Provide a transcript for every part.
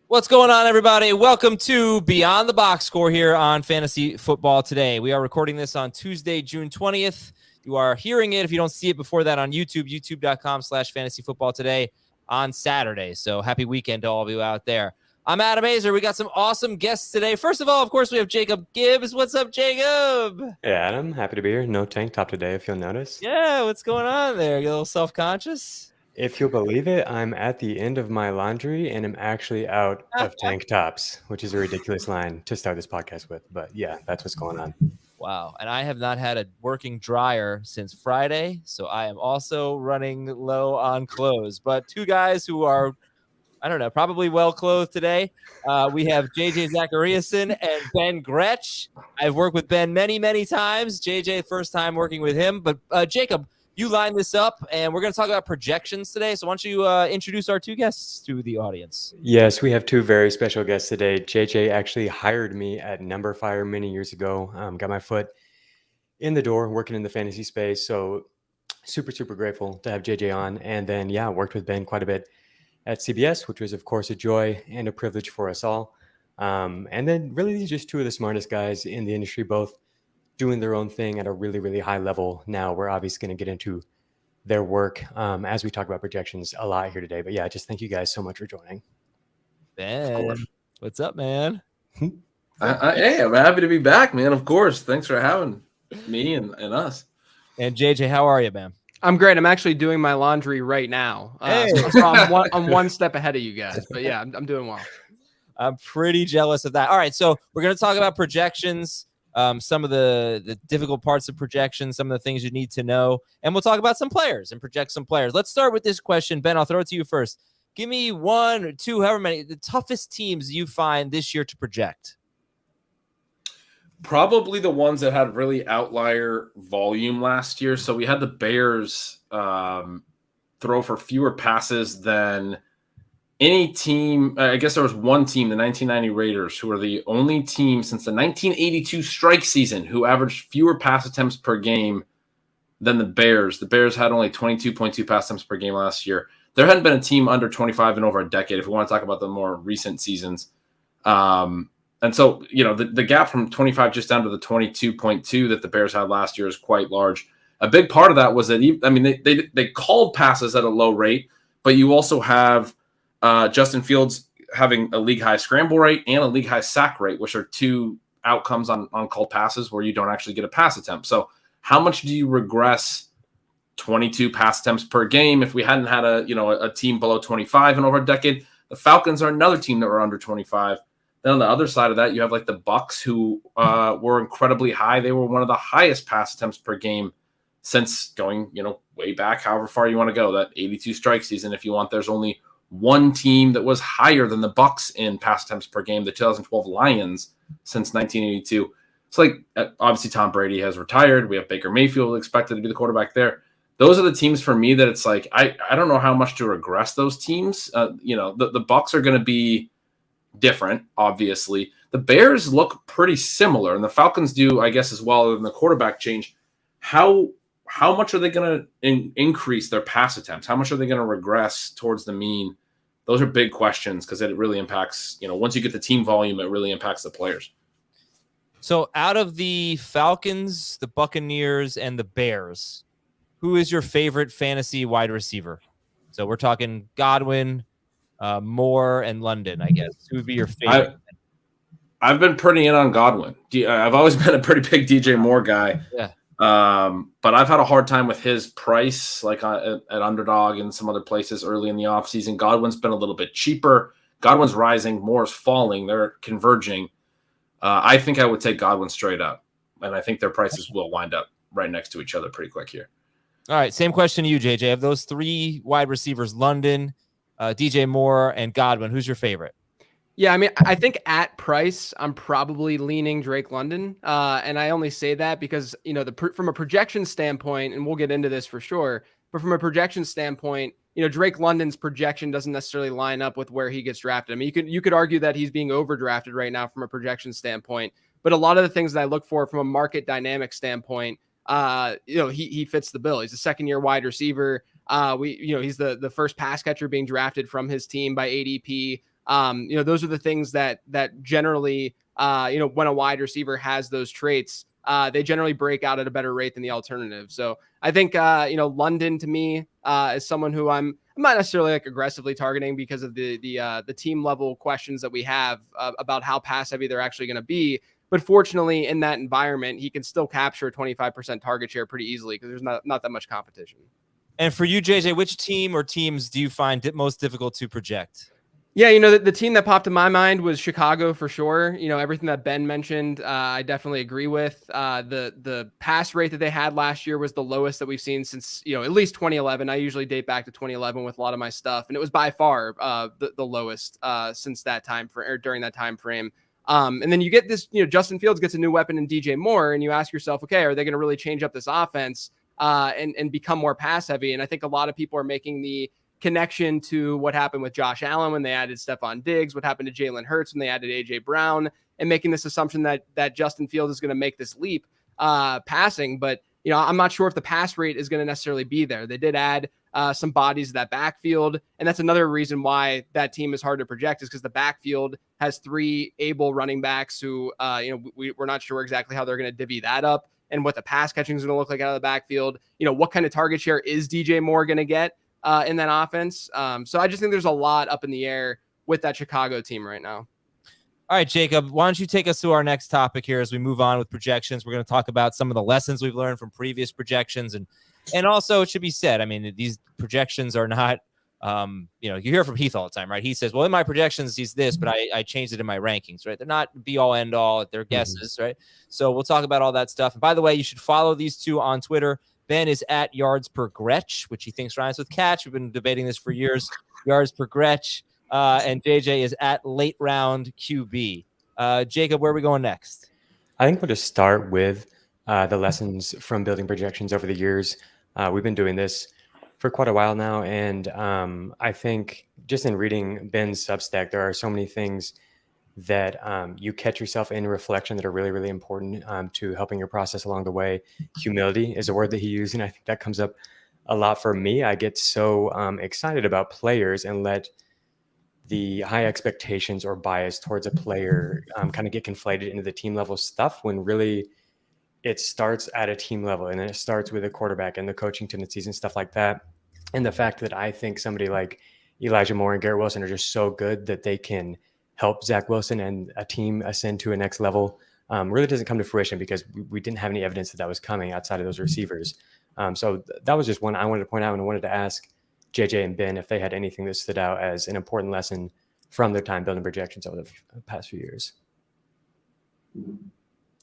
What's going on, everybody? Welcome to Beyond the Box Score here on Fantasy Football Today. We are recording this on Tuesday, June 20th. You are hearing it if you don't see it before that on YouTube, youtube.com/fantasyfootballtoday on Saturday. So happy weekend to all of you out there. I'm Adam Azer. We got some awesome guests today. First of all, of course, we have Jacob Gibbs. What's up, Jacob? Hey, Adam. Happy to be here. No tank top today, if you'll notice. Yeah, what's going on there? You a little self-conscious? If you'll believe it, I'm at the end of my laundry and I'm actually out of tank tops, which is a ridiculous line to start this podcast with. But yeah, that's what's going on. Wow. And I have not had a working dryer since Friday, so I am also running low on clothes. But two guys who are, I don't know, probably well-clothed today. We have JJ Zachariason and Ben Gretch. I've worked with Ben many, many times. JJ, first time working with him. But Jacob, you lined this up, and we're going to talk about projections today. So why don't you introduce our two guests to the audience? Yes, we have two very special guests today. JJ actually hired me at Fire many years ago. Got my foot in the door working in the fantasy space. So super, super grateful to have JJ on. And then, yeah, worked with Ben quite a bit at CBS, which was, of course, a joy and a privilege for us all. And then really, these are just two of the smartest guys in the industry, both doing their own thing at a really, really high level. Now we're obviously going to get into their work as we talk about projections a lot here today. But yeah, just thank you guys so much for joining. Ben, what's up, man? Hey, I'm happy to be back, man. Of course. Thanks for having me and us. And JJ, how are you, man? I'm great. I'm actually doing my laundry right now. Hey. So I'm one step ahead of you guys. But yeah, I'm doing well. I'm pretty jealous of that. All right, so we're going to talk about projections. Some of the difficult parts of projections, some of the things you need to know, and we'll talk about some players and project some players. Let's start with this question. Ben, I'll throw it to you first. Give me one or two, however many, the toughest teams you find this year to project. Probably the ones that had really outlier volume last year. So we had the Bears throw for fewer passes than any team. I guess there was one team, the 1990 Raiders, who were the only team since the 1982 strike season who averaged fewer pass attempts per game than the Bears. The Bears had only 22.2 pass attempts per game last year. There hadn't been a team under 25 in over a decade, if we want to talk about the more recent seasons. And so, you know, the gap from 25 just down to the 22.2 that the Bears had last year is quite large. A big part of that was that, they called passes at a low rate, but you also have Justin Fields having a league-high scramble rate and a league-high sack rate, which are two outcomes on called passes where you don't actually get a pass attempt. So how much do you regress 22 pass attempts per game if we hadn't had a team below 25 in over a decade? The Falcons are another team that were under 25. Then on the other side of that, you have like the Bucs, who were incredibly high. They were one of the highest pass attempts per game since going, way back, however far you want to go, that 82 strike season. If you want, there's only one team that was higher than the Bucs in pass attempts per game, the 2012 Lions, since 1982. It's like, obviously Tom Brady has retired. We have Baker Mayfield expected to be the quarterback there. Those are the teams for me that it's like, I don't know how much to regress those teams. The Bucs are going to be different, obviously. The Bears look pretty similar, and the Falcons do, I guess, as well, in the quarterback change. How much are they going to increase their pass attempts? How much are they going to regress towards the mean? Those are big questions because it really impacts, once you get the team volume, it really impacts the players. So out of the Falcons, the Buccaneers, and the Bears, who is your favorite fantasy wide receiver? So we're talking Godwin, Moore, and London, I guess. Who would be your favorite? I've been pretty in on Godwin. I've always been a pretty big DJ Moore guy. Yeah. But I've had a hard time with his price, like at Underdog and some other places early in the offseason. Godwin's been a little bit cheaper. Godwin's rising, Moore's falling. They're converging. I think I would take Godwin straight up, and I think their prices will wind up right next to each other pretty quick here. All right, same question to you, JJ. Of those three wide receivers, London, DJ Moore, and Godwin, who's your favorite? Yeah, I think at price, I'm probably leaning Drake London. And I only say that because, from a projection standpoint, and we'll get into this for sure, but from a projection standpoint, Drake London's projection doesn't necessarily line up with where he gets drafted. You could argue that he's being overdrafted right now from a projection standpoint, but a lot of the things that I look for from a market dynamic standpoint, he fits the bill. He's a second-year wide receiver. He's the first pass catcher being drafted from his team by ADP. Those are the things that generally, when a wide receiver has those traits, they generally break out at a better rate than the alternative. So I think, London to me is someone who I'm not necessarily like aggressively targeting because of the team level questions that we have about how pass heavy they're actually going to be. But fortunately, in that environment, he can still capture a 25% target share pretty easily because there's not that much competition. And for you, JJ, which team or teams do you find it most difficult to project? Yeah, the team that popped in my mind was Chicago for sure. Everything that Ben mentioned, I definitely agree with. The pass rate that they had last year was the lowest that we've seen since, at least 2011. I usually date back to 2011 with a lot of my stuff, and it was by far the lowest since that time or during that time frame. And then you get this, Justin Fields gets a new weapon in DJ Moore, and you ask yourself, okay, are they going to really change up this offense and become more pass heavy? And I think a lot of people are making the connection to what happened with Josh Allen when they added Stephon Diggs, what happened to Jalen Hurts when they added AJ Brown, and making this assumption that Justin Fields is going to make this leap passing. But, I'm not sure if the pass rate is going to necessarily be there. They did add some bodies to that backfield. And that's another reason why that team is hard to project, is because the backfield has 3 able running backs who, we're not sure exactly how they're going to divvy that up and what the pass catching is going to look like out of the backfield. What kind of target share is DJ Moore going to get in that offense? So I just think there's a lot up in the air with that Chicago team right now. All right, Jacob, why don't you take us to our next topic here as we move on with projections? We're going to talk about some of the lessons we've learned from previous projections. And also, it should be said, I mean, these projections are not, you hear from Heath all the time, right? He says, well, in my projections, he's this, but I changed it in my rankings, right? They're not be all end all, they're guesses, right? So we'll talk about all that stuff. And by the way, you should follow these two on Twitter. Ben is at yards per Gretch, which he thinks rhymes with catch. We've been debating this for years. Yards per Gretch. And JJ is at late round QB. Jacob, where are we going next? I think we'll just start with the lessons from building projections over the years. We've been doing this for quite a while now. And I think just in reading Ben's Substack, there are so many things that you catch yourself in reflection that are really, really important to helping your process along the way. Humility is a word that he used, and I think that comes up a lot for me. I get so excited about players and let the high expectations or bias towards a player kind of get conflated into the team level stuff, when really it starts at a team level, and then it starts with a quarterback and the coaching tendencies and stuff like that. And the fact that I think somebody like Elijah Moore and Garrett Wilson are just so good that they can help Zach Wilson and a team ascend to a next level really doesn't come to fruition, because we didn't have any evidence that was coming outside of those receivers. So that was just one I wanted to point out, and I wanted to ask JJ and Ben if they had anything that stood out as an important lesson from their time building projections over the past few years.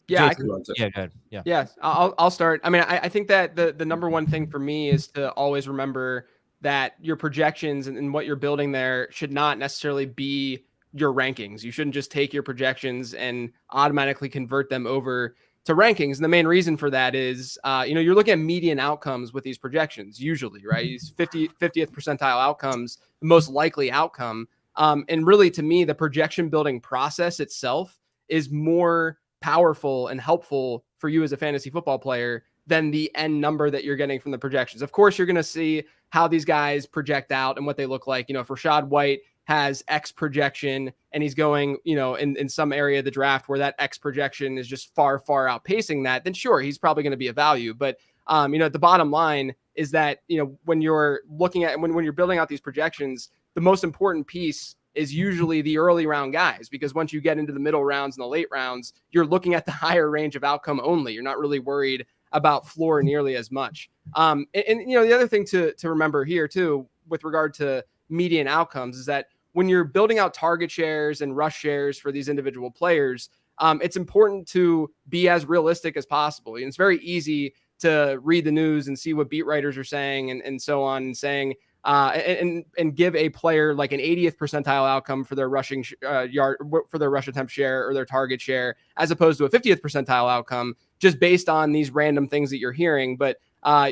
Yeah, go ahead. Yeah, I'll start. I mean, I think that the number one thing for me is to always remember that your projections and what you're building there should not necessarily be your rankings. You shouldn't just take your projections and automatically convert them over to rankings. And the main reason for that is, you're looking at median outcomes with these projections, usually, right? These 50th percentile outcomes, the most likely outcome. And really, to me, the projection building process itself is more powerful and helpful for you as a fantasy football player than the end number that you're getting from the projections. Of course, you're going to see how these guys project out and what they look like. If Rachaad White has X projection and he's going, in some area of the draft where that X projection is just far, far outpacing that, then sure, he's probably going to be a value. But, the bottom line is that, when you're looking at, when you're building out these projections, the most important piece is usually the early round guys, because once you get into the middle rounds and the late rounds, you're looking at the higher range of outcome only. You're not really worried about floor nearly as much. The other thing to remember here too, with regard to median outcomes, is that when you're building out target shares and rush shares for these individual players, it's important to be as realistic as possible. And it's very easy to read the news and see what beat writers are saying and so on, and saying, and give a player like an 80th percentile outcome for their rushing yard, for their rush attempt share or their target share, as opposed to a 50th percentile outcome, just based on these random things that you're hearing. But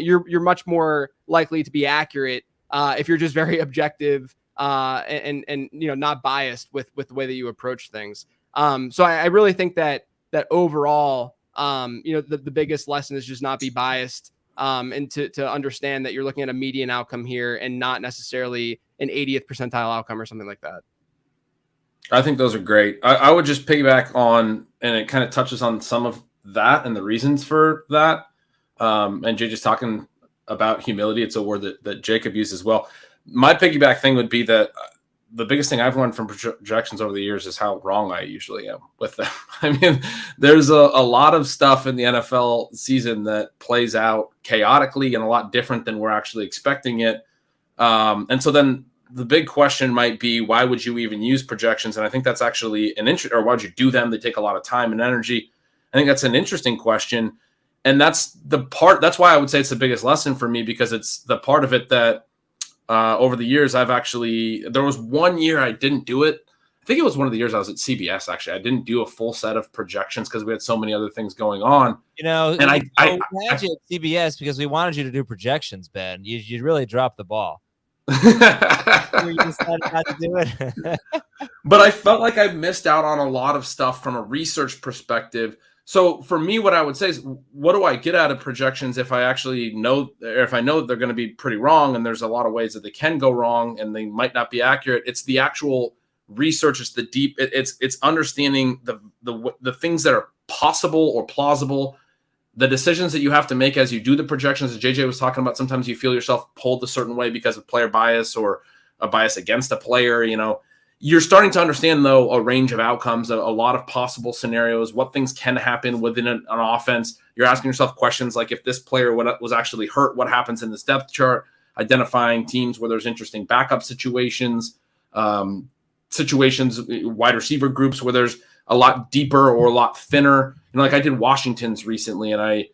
you're much more likely to be accurate if you're just very objective and not biased with the way that you approach things. So I really think that overall, the biggest lesson is just not be biased. And to understand that you're looking at a median outcome here and not necessarily an 80th percentile outcome or something like that. I think those are great. I would just piggyback on, and it kind of touches on some of that and the reasons for that. And Jay just talking about humility. It's a word that Jacob used as well. My piggyback thing would be that the biggest thing I've learned from projections over the years is how wrong I usually am with them. I mean, there's a lot of stuff in the NFL season that plays out chaotically and a lot different than we're actually expecting it. And so then the big question might be, why would you even use projections? And I think that's actually or why would you do them? They take a lot of time and energy. I think that's an interesting question. And that's why I would say it's the biggest lesson for me, because it's the part of it that over the years, there was one year I didn't do it. I think it was one of the years I was at CBS, actually. I didn't do a full set of projections because we had so many other things going on. And I had you at CBS because we wanted you to do projections, Ben. You really dropped the ball. You decided not to do it. But I felt like I missed out on a lot of stuff from a research perspective. So for me, what I would say is, what do I get out of projections if I actually know, or if I know that they're going to be pretty wrong, and there's a lot of ways that they can go wrong and they might not be accurate? It's the actual research. It's the deep. It's understanding the things that are possible or plausible, the decisions that you have to make as you do the projections. As JJ was talking about, sometimes you feel yourself pulled a certain way because of player bias or a bias against a player. You're starting to understand, though, a range of outcomes, a lot of possible scenarios, what things can happen within an offense. You're asking yourself questions like, if this player was actually hurt, what happens in this depth chart? Identifying teams where there's interesting backup situations, wide receiver groups where there's a lot deeper or a lot thinner. Like I did Washington's recently, and I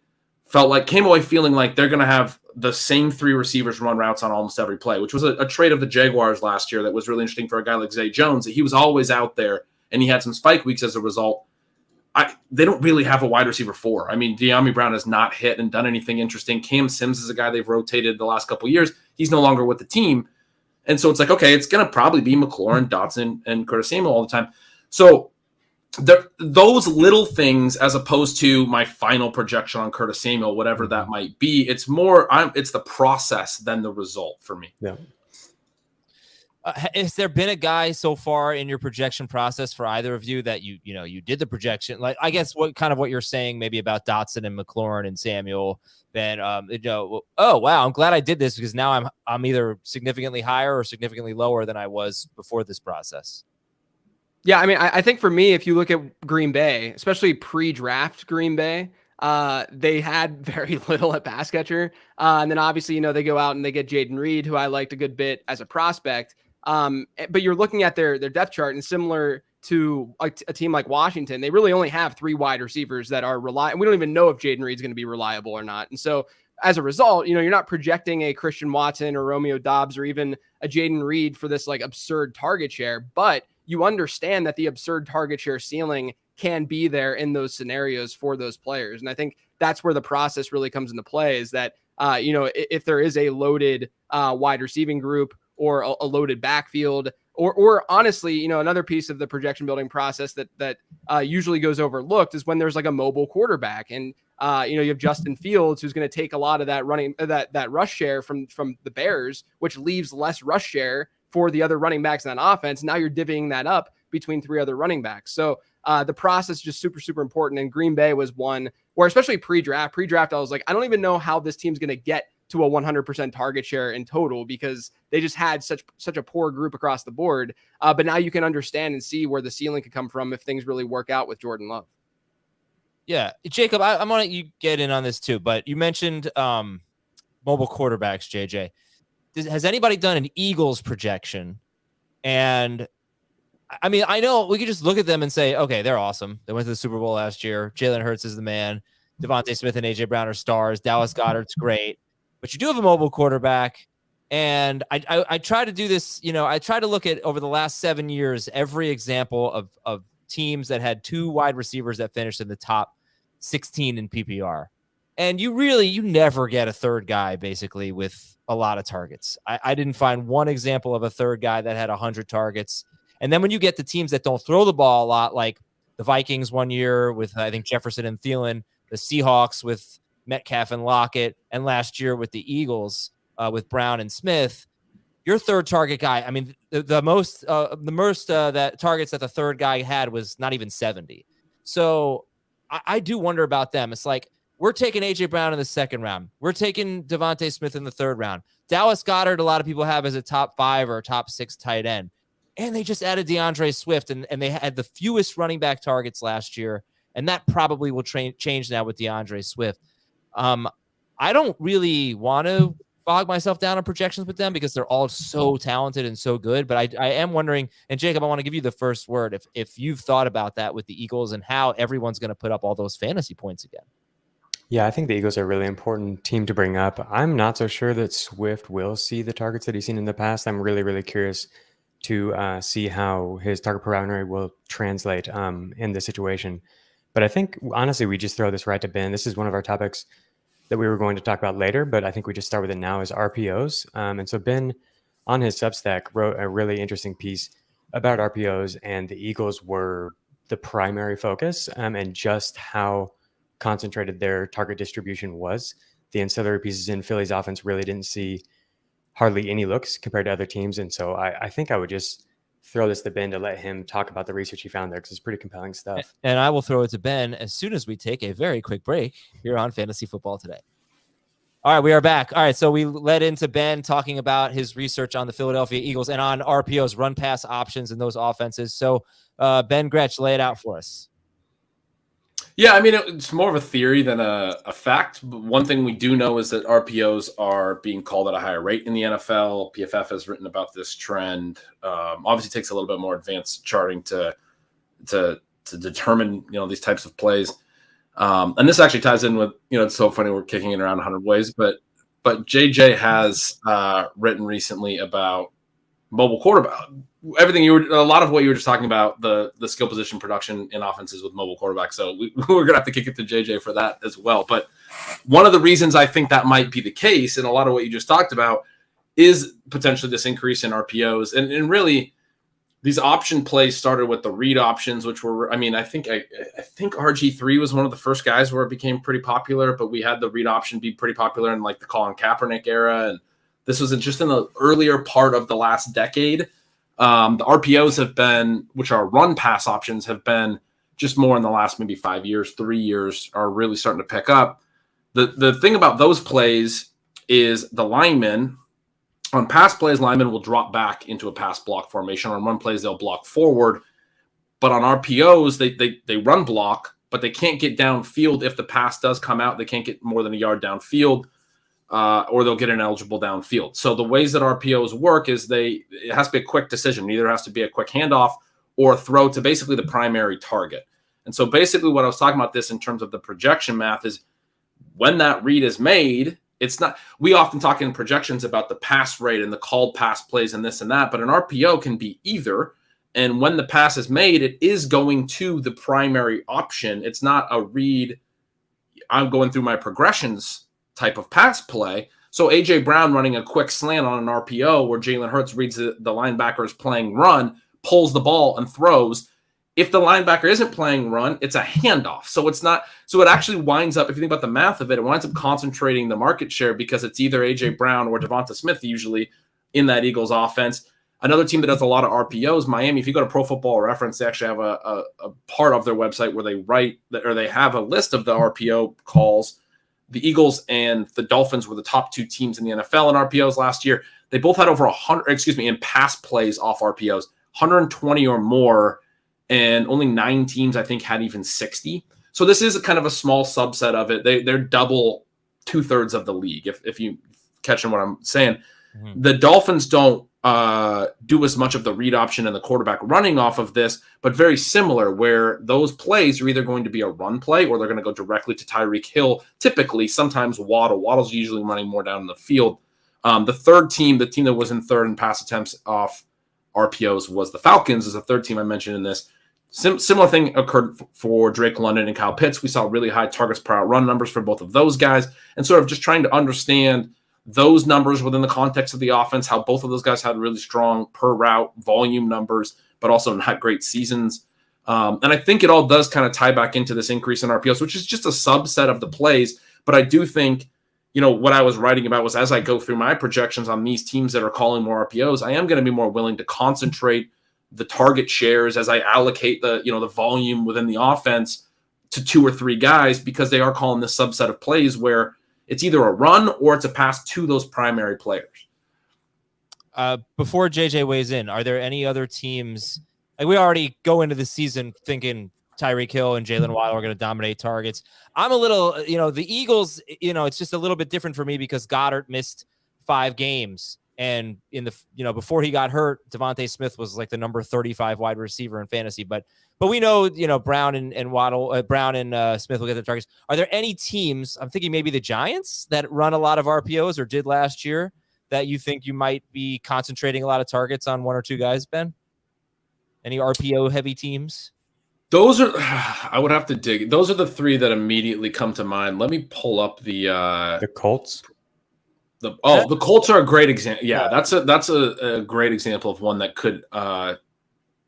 came away feeling like they're going to have the same three receivers run routes on almost every play, which was a trait of the Jaguars last year that was really interesting for a guy like Zay Jones, that he was always out there and he had some spike weeks as a result. They don't really have a wide receiver 4. I mean, De'Ami Brown has not hit and done anything interesting. Cam Sims is a guy they've rotated the last couple of years. He's no longer with the team. And so it's like, okay, it's going to probably be McLaurin, Dotson, and Curtis Samuel all the time. So those little things, as opposed to my final projection on Curtis Samuel, whatever that might be, it's the process than the result for me. Yeah. Has there been a guy so far in your projection process for either of you that you did the projection? Like, I guess what you're saying maybe about Dotson and McLaurin and Samuel, Ben, oh wow, I'm glad I did this because now I'm either significantly higher or significantly lower than I was before this process. Yeah, I mean, I think for me, if you look at Green Bay, especially pre-draft Green Bay, they had very little at pass catcher. And then obviously, they go out and they get Jaden Reed, who I liked a good bit as a prospect. But you're looking at their depth chart, and similar to a team like Washington, they really only have 3 wide receivers that are reliable. We don't even know if Jaden Reed's going to be reliable or not. And so as a result, you're not projecting a Christian Watson or Romeo Doubs or even a Jaden Reed for this like absurd target share, but you understand that the absurd target share ceiling can be there in those scenarios for those players. And I think that's where the process really comes into play, is that, if there is a loaded wide receiving group or a loaded backfield, or honestly, another piece of the projection building process that usually goes overlooked is when there's like a mobile quarterback, and you have Justin Fields, who's going to take a lot of that that rush share from the Bears, which leaves less rush share for the other running backs in that offense. Now you're divvying that up between 3 other running backs. So the process is just super, super important. And Green Bay was one where, especially pre-draft, I was like, I don't even know how this team's going to get to a 100% target share in total, because they just had such a poor group across the board. But now you can understand and see where the ceiling could come from if things really work out with Jordan Love. Yeah. Jacob, I'm going to let you get in on this too, but you mentioned mobile quarterbacks, JJ. Has anybody done an Eagles projection? And I mean, I know we could just look at them and say, okay, they're awesome. They went to the Super Bowl last year. Jalen Hurts is the man. Devontae Smith and AJ Brown are stars. Dallas Goedert's great. But you do have a mobile quarterback. And I try to do this, I try to look at over the last 7 years, every example of teams that had 2 wide receivers that finished in the top 16 in PPR. And you never get a third guy basically with a lot of targets. I didn't find one example of a third guy that had 100 targets. And then when you get the teams that don't throw the ball a lot, like the Vikings one year with, I think, Jefferson and Thielen, the Seahawks with Metcalf and Lockett, and last year with the Eagles with Brown and Smith, your third target guy, I mean, the most that targets that the third guy had was not even 70. So I do wonder about them. It's like, we're taking A.J. Brown in the second round. We're taking Devontae Smith in the third round. Dallas Goedert, a lot of people have as a top 5 or top 6 tight end. And they just added DeAndre Swift, and they had the fewest running back targets last year. And that probably will change now with DeAndre Swift. I don't really want to bog myself down on projections with them because they're all so talented and so good. But I am wondering, and Jacob, I want to give you the first word if you've thought about that with the Eagles and how everyone's going to put up all those fantasy points again. Yeah, I think the Eagles are a really important team to bring up. I'm not so sure that Swift will see the targets that he's seen in the past. I'm really, really curious to see how his target per route rate will translate in this situation. But I think, honestly, we just throw this right to Ben. This is one of our topics that we were going to talk about later, but I think we just start with it now, is RPOs. And so Ben, on his Substack, wrote a really interesting piece about RPOs, and the Eagles were the primary focus, and just how concentrated their target distribution was. The ancillary pieces in Philly's offense really didn't see hardly any looks compared to other teams. And so I think I would just throw this to Ben to let him talk about the research he found there, because it's pretty compelling stuff. And I will throw it to Ben as soon as we take a very quick break here on Fantasy Football Today. All right, we are back. All right, so we led into Ben talking about his research on the Philadelphia Eagles and on RPOs, run pass options, and those offenses. So Ben, Gretch, lay it out for us. Yeah, I mean, it's more of a theory than a fact. But one thing we do know is that RPOs are being called at a higher rate in the NFL. PFF has written about this trend. Obviously, takes a little bit more advanced charting to determine these types of plays. And this actually ties in with it's so funny we're kicking it around 100 ways, but JJ has written recently about mobile quarterback. A lot of what you were just talking about, the skill position production in offenses with mobile quarterbacks. So we're gonna have to kick it to JJ for that as well. But one of the reasons I think that might be the case, and a lot of what you just talked about, is potentially this increase in RPOs. And really, these option plays started with the read options, which were, I think RG3 was one of the first guys where it became pretty popular, but we had the read option be pretty popular in like the Colin Kaepernick era. And this was just in the earlier part of the last decade. The RPOs have been, which are run pass options, have been just more in the last maybe 5 years, 3 years, are really starting to pick up. The thing about those plays is the linemen, on pass plays, linemen will drop back into a pass block formation. On run plays, they'll block forward. But on RPOs, they run block, but they can't get downfield. If the pass does come out, they can't get more than a yard downfield. Or they'll get ineligible downfield. So the ways that RPOs work is it has to be a quick decision. Either has to be a quick handoff or a throw to basically the primary target. And so basically what I was talking about this in terms of the projection math is when that read is made, it's not, we often talk in projections about the pass rate and the called pass plays and this and that, but an RPO can be either. And when the pass is made, it is going to the primary option. It's not a read, I'm going through my progressions type of pass play. So A.J. Brown running a quick slant on an RPO where Jalen Hurts reads the linebacker is playing run, pulls the ball and throws. If the linebacker isn't playing run, it's a handoff. So it's not. So it actually winds up, if you think about the math of it, it winds up concentrating the market share because it's either A.J. Brown or Devonta Smith usually in that Eagles offense. Another team that does a lot of RPOs, Miami. If you go to Pro Football Reference, they actually have a part of their website where they write or they have a list of the RPO calls. The Eagles and the Dolphins were the top 2 teams in the NFL in RPOs last year. They both had over 100, in pass plays off RPOs, 120 or more, and only 9 teams, I think, had even 60. So this is kind of a small subset of it. They're double 2/3 of the league, if you catching what I'm saying. Mm-hmm. The Dolphins don't do as much of the read option and the quarterback running off of this, but very similar, where those plays are either going to be a run play or they're going to go directly to Tyreek Hill, typically, sometimes Waddle. Waddle's usually running more down in the field. The third team, the team that was in third in pass attempts off RPOs was the Falcons, is the third team I mentioned in this. Similar thing occurred for Drake London and Kyle Pitts. We saw really high targets per out run numbers for both of those guys, and sort of just trying to understand those numbers within the context of the offense, how both of those guys had really strong per route volume numbers, but also not great seasons. And I think it all does kind of tie back into this increase in RPOs, which is just a subset of the plays. But I do think what I was writing about was as I go through my projections on these teams that are calling more RPOs, I am going to be more willing to concentrate the target shares as I allocate the volume within the offense to 2 or 3 guys, because they are calling this subset of plays where it's either a run or it's a pass to those primary players. Before JJ weighs in, are there any other teams? Like, we already go into the season thinking Tyreek Hill and Jalen Waddle are going to dominate targets. I'm a little, the Eagles, it's just a little bit different for me because Goddard missed 5 games. And in the, before he got hurt, Devontae Smith was like the number 35 wide receiver in fantasy. But we know, Brown and Waddle, Brown and Smith will get the targets. Are there any teams, I'm thinking maybe the Giants, that run a lot of RPOs or did last year, that you think you might be concentrating a lot of targets on 1 or 2 guys, Ben? Any RPO heavy teams? Those are, I would have to dig. Those are the 3 that immediately come to mind. Let me pull up the Colts. The Colts are a great example. Yeah, that's a great example of one that could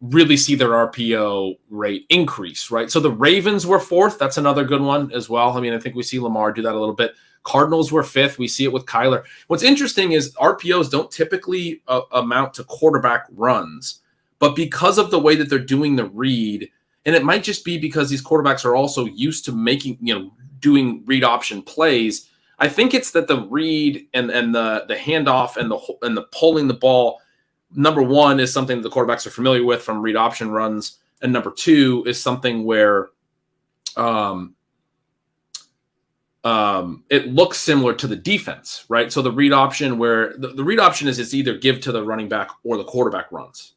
really see their RPO rate increase, right? So the Ravens were 4th. That's another good one as well. I mean, I think we see Lamar do that a little bit. Cardinals were 5th. We see it with Kyler. What's interesting is RPOs don't typically amount to quarterback runs, but because of the way that they're doing the read, and it might just be because these quarterbacks are also used to making, doing read option plays. I think it's that the read and the handoff and the pulling the ball, number 1 is something that the quarterbacks are familiar with from read option runs, and number 2 is something where it looks similar to the defense, right? So the read option where the read option is it's either give to the running back or the quarterback runs.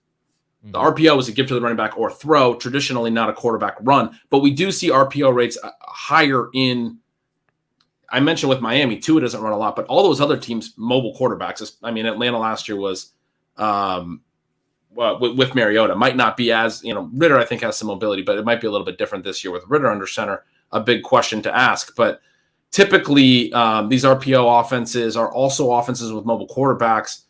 The RPO is a give to the running back or throw, traditionally not a quarterback run, but we do see RPO rates higher in. I mentioned with Miami, Tua doesn't run a lot, but all those other teams, mobile quarterbacks. I mean, Atlanta last year was with Mariota, might not be as, Ritter I think has some mobility, but it might be a little bit different this year with Ritter under center. A big question to ask, but typically these RPO offenses are also offenses with mobile quarterbacks.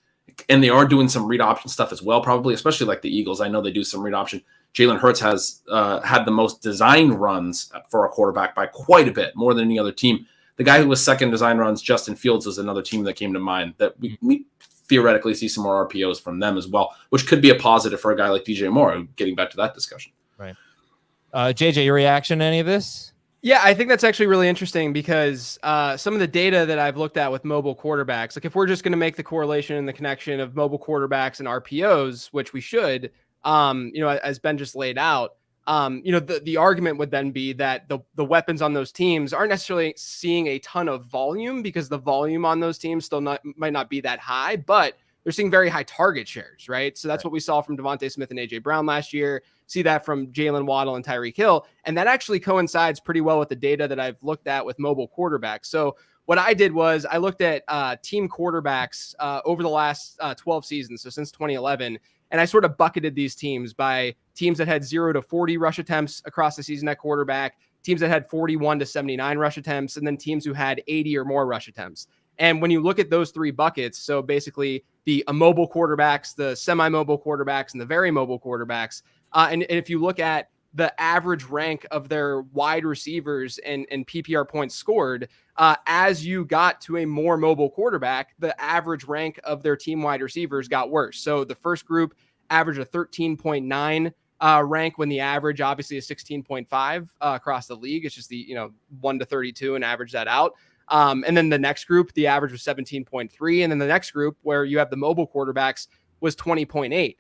And they are doing some read option stuff as well, probably, especially like the Eagles. I know they do some read option. Jalen Hurts has had the most design runs for a quarterback by quite a bit, more than any other team. The guy who was second design runs, Justin Fields, is another team that came to mind that we theoretically see some more RPOs from them as well, which could be a positive for a guy like DJ Moore, getting back to that discussion. Right. JJ, your reaction to any of this? Yeah, I think that's actually really interesting because some of the data that I've looked at with mobile quarterbacks, like if we're just going to make the correlation and the connection of mobile quarterbacks and RPOs, which we should, as Ben just laid out, the argument would then be that the weapons on those teams aren't necessarily seeing a ton of volume because the volume on those teams still might not be that high, but they're seeing very high target shares, right? So that's what we saw from Devontae Smith and AJ Brown last year. See that from Jalen Waddle and Tyreek Hill. And that actually coincides pretty well with the data that I've looked at with mobile quarterbacks. So what I did was I looked at team quarterbacks over the last 12 seasons, so since 2011, and I sort of bucketed these teams by teams that had 0 to 40 rush attempts across the season at quarterback, teams that had 41 to 79 rush attempts, and then teams who had 80 or more rush attempts. And when you look at those 3 buckets, so basically the mobile quarterbacks, the semi-mobile quarterbacks, and the very mobile quarterbacks, and if you look at the average rank of their wide receivers and PPR points scored, as you got to a more mobile quarterback, the average rank of their team wide receivers got worse. So the first group averaged a 13.9 rank when the average obviously is 16.5 across the league. It's just the 1 to 32 and average that out. And then the next group, the average was 17.3. And then the next group where you have the mobile quarterbacks was 20.8.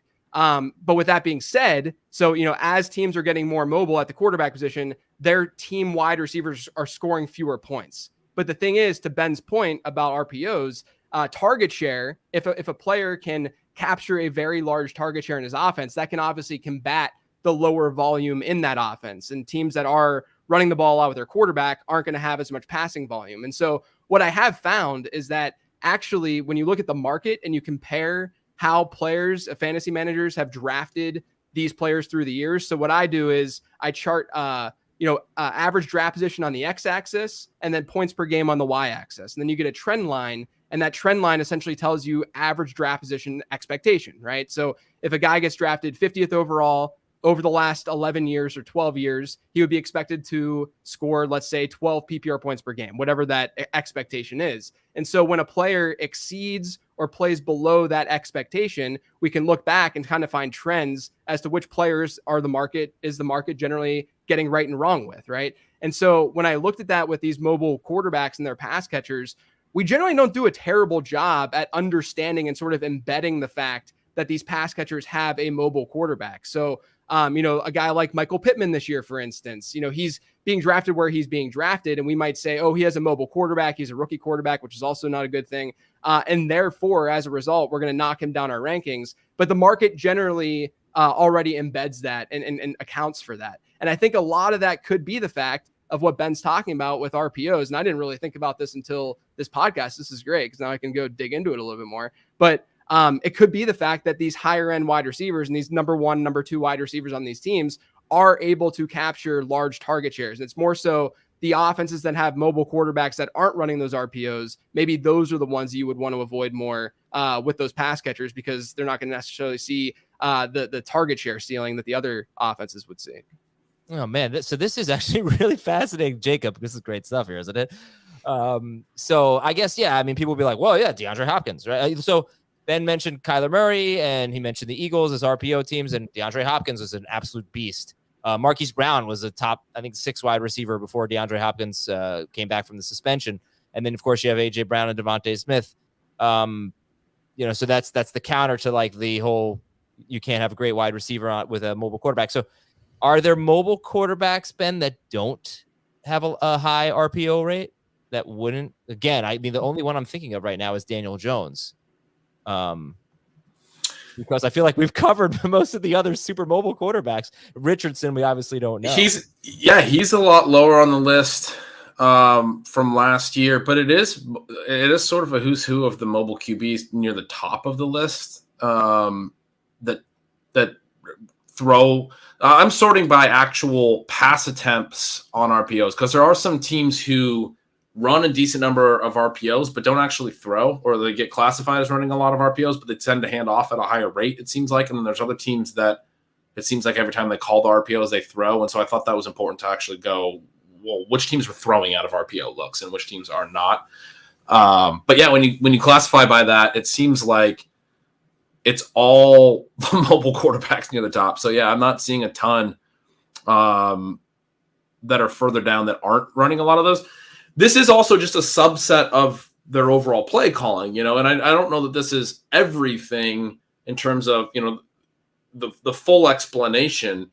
But with that being said, so, as teams are getting more mobile at the quarterback position, their team wide receivers are scoring fewer points. But the thing is, to Ben's point about RPOs, target share, if a player can capture a very large target share in his offense, that can obviously combat the lower volume in that offense. And teams that are running the ball out with their quarterback aren't going to have as much passing volume. And so what I have found is that actually, when you look at the market and you compare how players, fantasy managers have drafted these players through the years. So what I do is I chart, average draft position on the x-axis and then points per game on the y-axis. And then you get a trend line, and that trend line essentially tells you average draft position expectation, right? So if a guy gets drafted 50th overall, over the last 11 years or 12 years, he would be expected to score, let's say, 12 PPR points per game, whatever that expectation is. And so when a player exceeds or plays below that expectation, we can look back and kind of find trends as to which players is the market generally getting right and wrong with, right? And so when I looked at that with these mobile quarterbacks and their pass catchers, we generally don't do a terrible job at understanding and sort of embedding the fact that these pass catchers have a mobile quarterback. So, a guy like Michael Pittman this year, for instance, he's being drafted where he's being drafted. And we might say, oh, he has a mobile quarterback. He's a rookie quarterback, which is also not a good thing. And therefore, as a result, we're going to knock him down our rankings. But the market generally already embeds that and accounts for that. And I think a lot of that could be the fact of what Ben's talking about with RPOs. And I didn't really think about this until this podcast. This is great because now I can go dig into it a little bit more. But it could be the fact that these higher end wide receivers and these number 1, number 2 wide receivers on these teams are able to capture large target shares. And it's more so the offenses that have mobile quarterbacks that aren't running those RPOs. Maybe those are the ones you would want to avoid more with those pass catchers because they're not going to necessarily see the target share ceiling that the other offenses would see. Oh man. So this is actually really fascinating, Jacob. This is great stuff here, isn't it? So I guess, yeah, I mean, people will be like, well, yeah, DeAndre Hopkins, right? So Ben mentioned Kyler Murray and he mentioned the Eagles as RPO teams, and DeAndre Hopkins was an absolute beast. Marquise Brown was a top, I think, 6 wide receiver before DeAndre Hopkins came back from the suspension. And then of course you have AJ Brown and Devontae Smith. So that's the counter to like the whole, you can't have a great wide receiver with a mobile quarterback. So are there mobile quarterbacks, Ben, that don't have a high RPO rate? That wouldn't, again, I mean, the only one I'm thinking of right now is Daniel Jones. Because I feel like we've covered most of the other super mobile quarterbacks. Richardson, we obviously don't know. He's a lot lower on the list from last year, but it is sort of a who's who of the mobile QBs near the top of the list that throw. I'm sorting by actual pass attempts on RPOs because there are some teams who run a decent number of RPOs, but don't actually throw, or they get classified as running a lot of RPOs, but they tend to hand off at a higher rate, it seems like. And then there's other teams that it seems like every time they call the RPOs, they throw. And so I thought that was important to actually go, well, which teams were throwing out of RPO looks and which teams are not. But yeah, when you classify by that, it seems like it's all the mobile quarterbacks near the top. So yeah, I'm not seeing a ton that are further down that aren't running a lot of those. This is also just a subset of their overall play calling, and I don't know that this is everything in terms of, the full explanation.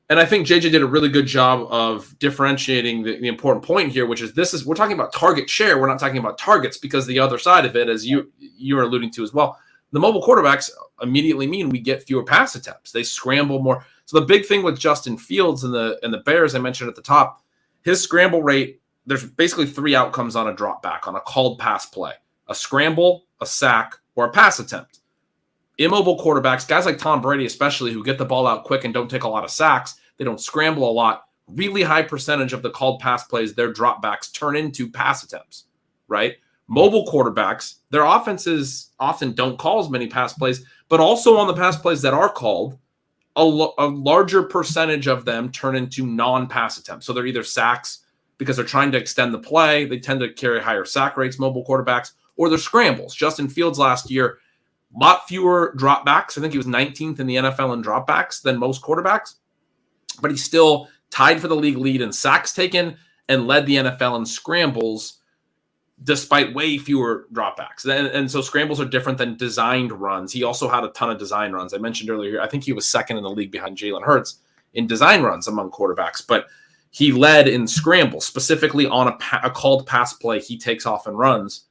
And I think JJ did a really good job of differentiating the important point here, which is we're talking about target share. We're not talking about targets, because the other side of it, as you are alluding to as well, the mobile quarterbacks immediately mean we get fewer pass attempts. They scramble more. So the big thing with Justin Fields and the Bears, I mentioned at the top, his scramble rate, there's basically 3 outcomes on a drop back, on a called pass play: a scramble, a sack, or a pass attempt. Immobile quarterbacks, guys like Tom Brady especially, who get the ball out quick and don't take a lot of sacks, they don't scramble a lot, really high percentage of the called pass plays, their drop backs turn into pass attempts, right? Mobile quarterbacks, their offenses often don't call as many pass plays, but also on the pass plays that are called, a larger percentage of them turn into non-pass attempts. So they're either sacks, because they're trying to extend the play. They tend to carry higher sack rates, mobile quarterbacks, or they're scrambles. Justin Fields last year, a lot fewer dropbacks. I think he was 19th in the NFL in dropbacks than most quarterbacks, but he still tied for the league lead in sacks taken and led the NFL in scrambles despite way fewer dropbacks. And so scrambles are different than designed runs. He also had a ton of design runs. I mentioned earlier, I think he was second in the league behind Jalen Hurts in design runs among quarterbacks, but he led in scrambles, specifically on a called pass play he takes off and runs,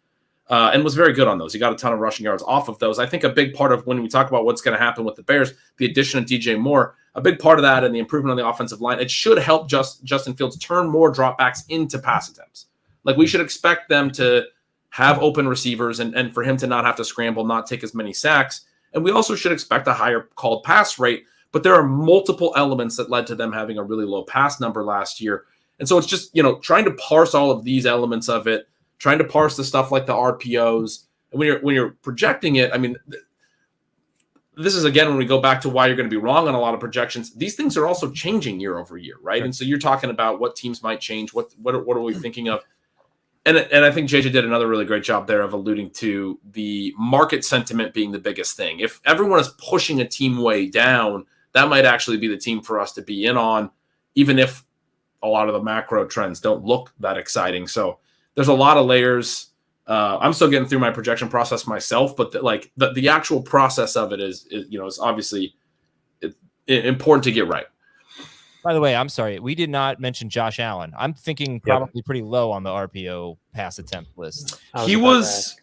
and was very good on those. He got a ton of rushing yards off of those. I think a big part of when we talk about what's going to happen with the Bears, the addition of DJ Moore, a big part of that and the improvement on the offensive line, it should help Justin Fields turn more dropbacks into pass attempts. Like, we should expect them to have open receivers and for him to not have to scramble, not take as many sacks. And we also should expect a higher called pass rate. But there are multiple elements that led to them having a really low pass number last year. And so it's just, trying to parse all of these elements of it, trying to parse the stuff like the RPOs. And when you're projecting it, I mean, this is, again, when we go back to why you're going to be wrong on a lot of projections. These things are also changing year over year, right? Sure. And so you're talking about what teams might change. What are we thinking of? And I think JJ did another really great job there of alluding to the market sentiment being the biggest thing. If everyone is pushing a team way down, that might actually be the team for us to be in on, even if a lot of the macro trends don't look that exciting. So there's a lot of layers. I'm still getting through my projection process myself, but the actual process of it is obviously important to get right. By the way, I'm sorry, we did not mention Josh Allen. I'm thinking probably pretty low on the RPO pass attempt list. He was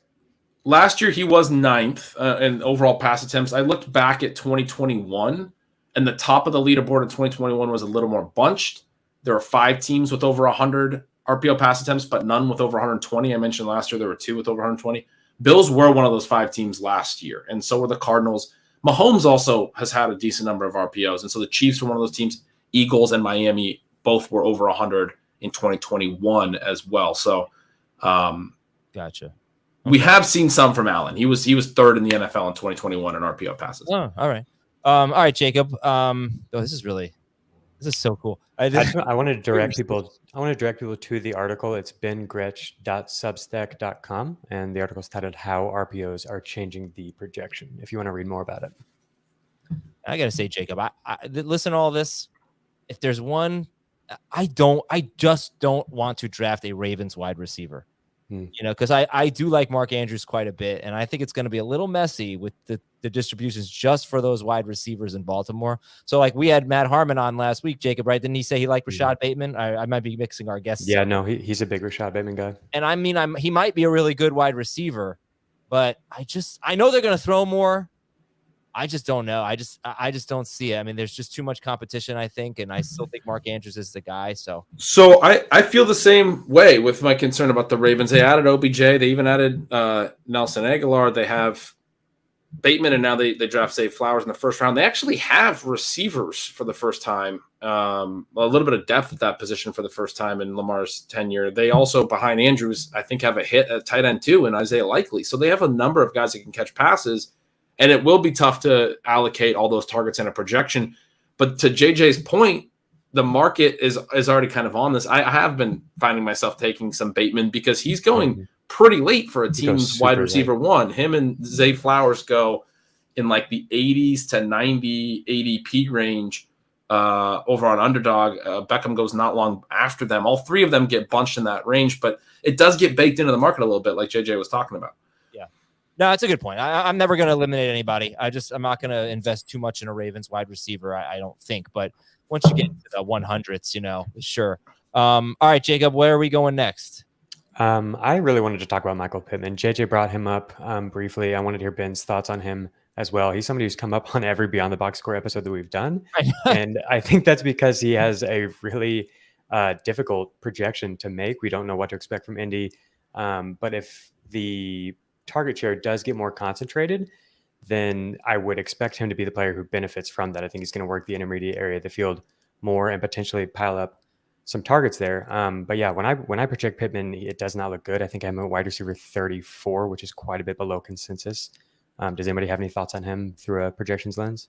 last year. He was 9th in overall pass attempts. I looked back at 2021, and the top of the leaderboard in 2021 was a little more bunched. There were 5 teams with over 100 RPO pass attempts, but none with over 120. I mentioned last year there were 2 with over 120. Bills were one of those 5 teams last year, and so were the Cardinals. Mahomes also has had a decent number of RPOs, and so the Chiefs were one of those teams. Eagles and Miami both were over 100 in 2021 as well. So, gotcha. Okay. We have seen some from Allen. He was 3rd in the NFL in 2021 in RPO passes. Oh, all right. All right, Jacob. This is so cool. I want to direct people to the article. It's bengretch.substack.com, and the article is titled "How RPOs Are Changing the Projection." If you want to read more about it, I gotta say, Jacob, I listen to all this. If there's one, I just don't want to draft a Ravens wide receiver, because I do like Mark Andrews quite a bit, and I think it's going to be a little messy with the distributions just for those wide receivers in Baltimore. So like we had Matt Harmon on last week, Jacob, right? Didn't he say he liked Rashad Bateman? I might be mixing our guests. Yeah, no, he's a big Rashad Bateman guy. And I mean, he might be a really good wide receiver, but I know they're going to throw more. I just don't know. I just don't see it. I mean, there's just too much competition, I think, and I still think Mark Andrews is the guy. So I feel the same way with my concern about the Ravens. They added OBJ. They even added Nelson Aguilar. They have Bateman, and now they draft Zay Flowers in the first round. They actually have receivers for the first time. A little bit of depth at that position for the first time in Lamar's tenure. They also, behind Andrews, I think have a hit at tight end too in Isaiah Likely. So they have a number of guys that can catch passes. And it will be tough to allocate all those targets in a projection. But to JJ's point, the market is already kind of on this. I have been finding myself taking some Bateman because he's going pretty late for a team's wide receiver one. Him and Zay Flowers go in like the 80s to 90 ADP range over on Underdog. Beckham goes not long after them. All 3 of them get bunched in that range, but it does get baked into the market a little bit like JJ was talking about. No, it's a good point. I'm never going to eliminate anybody. I'm not going to invest too much in a Ravens wide receiver, I don't think. But once you get into the 100s, sure. All right, Jacob, where are we going next? I really wanted to talk about Michael Pittman. JJ brought him up briefly. I wanted to hear Ben's thoughts on him as well. He's somebody who's come up on every Beyond the Box Score episode that we've done. And I think that's because he has a really difficult projection to make. We don't know what to expect from Indy. But if the target share does get more concentrated, then I would expect him to be the player who benefits from that. I think he's going to work the intermediate area of the field more and potentially pile up some targets there. But yeah, when I project Pittman, it does not look good. I think I'm a wide receiver 34, which is quite a bit below consensus. Does anybody have any thoughts on him through a projections lens?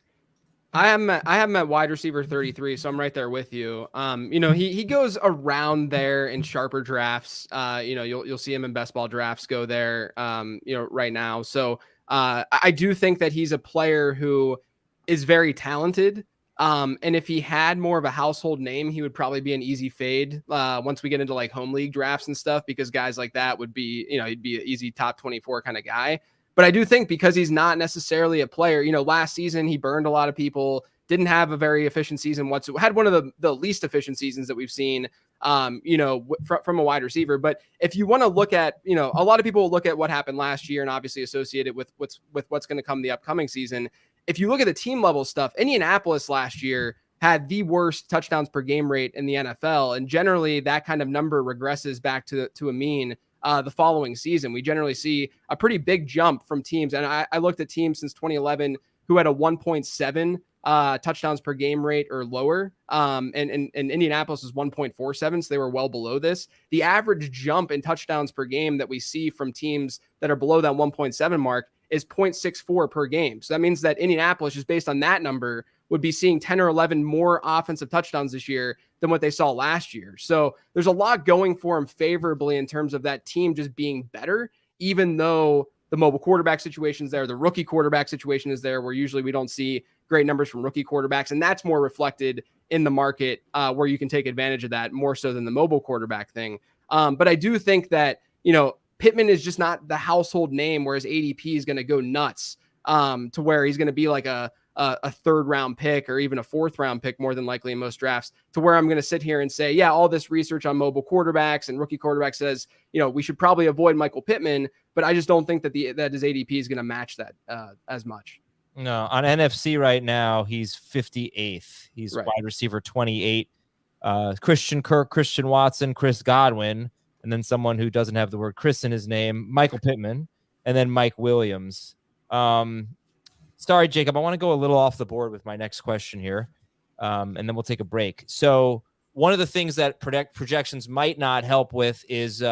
I have him at wide receiver 33, so I'm right there with you. He goes around there in sharper drafts. You'll see him in best ball drafts go there. Right now. So I do think that he's a player who is very talented. And if he had more of a household name, he would probably be an easy fade once we get into like home league drafts and stuff, because guys like that would be, he'd be an easy top 24 kind of guy. But I do think because he's not necessarily a player, last season he burned a lot of people, didn't have a very efficient season whatsoever, had one of the least efficient seasons that we've seen, from a wide receiver. But if you want to look at, a lot of people will look at what happened last year and obviously associate it with what's going to come the upcoming season. If you look at the team level stuff, Indianapolis last year had the worst touchdowns per game rate in the NFL. And generally that kind of number regresses back to a mean the following season. We generally see a pretty big jump from teams. And I looked at teams since 2011 who had a 1.7 touchdowns per game rate or lower. And Indianapolis is 1.47. So they were well below this. The average jump in touchdowns per game that we see from teams that are below that 1.7 mark is 0.64 per game. So that means that Indianapolis, just based on that number, would be seeing 10 or 11 more offensive touchdowns this year than what they saw last year. So there's a lot going for them favorably in terms of that team just being better, even though the mobile quarterback situation is there, the rookie quarterback situation is there, where usually we don't see great numbers from rookie quarterbacks. And that's more reflected in the market where you can take advantage of that more so than the mobile quarterback thing. But I do think that, Pittman is just not the household name, whereas ADP is going to go nuts to where he's going to be like a third round pick or even a fourth round pick, more than likely in most drafts, to where I'm going to sit here and say, yeah, all this research on mobile quarterbacks and rookie quarterbacks says, we should probably avoid Michael Pittman, but I just don't think that his ADP is going to match that as much. No, on NFC right now, he's 58th. He's right. Wide receiver 28. Christian Kirk, Christian Watson, Chris Godwin, and then someone who doesn't have the word Chris in his name, Michael Pittman, and then Mike Williams. Sorry, Jacob, I want to go a little off the board with my next question here, and then we'll take a break. So one of the things that projections might not help with is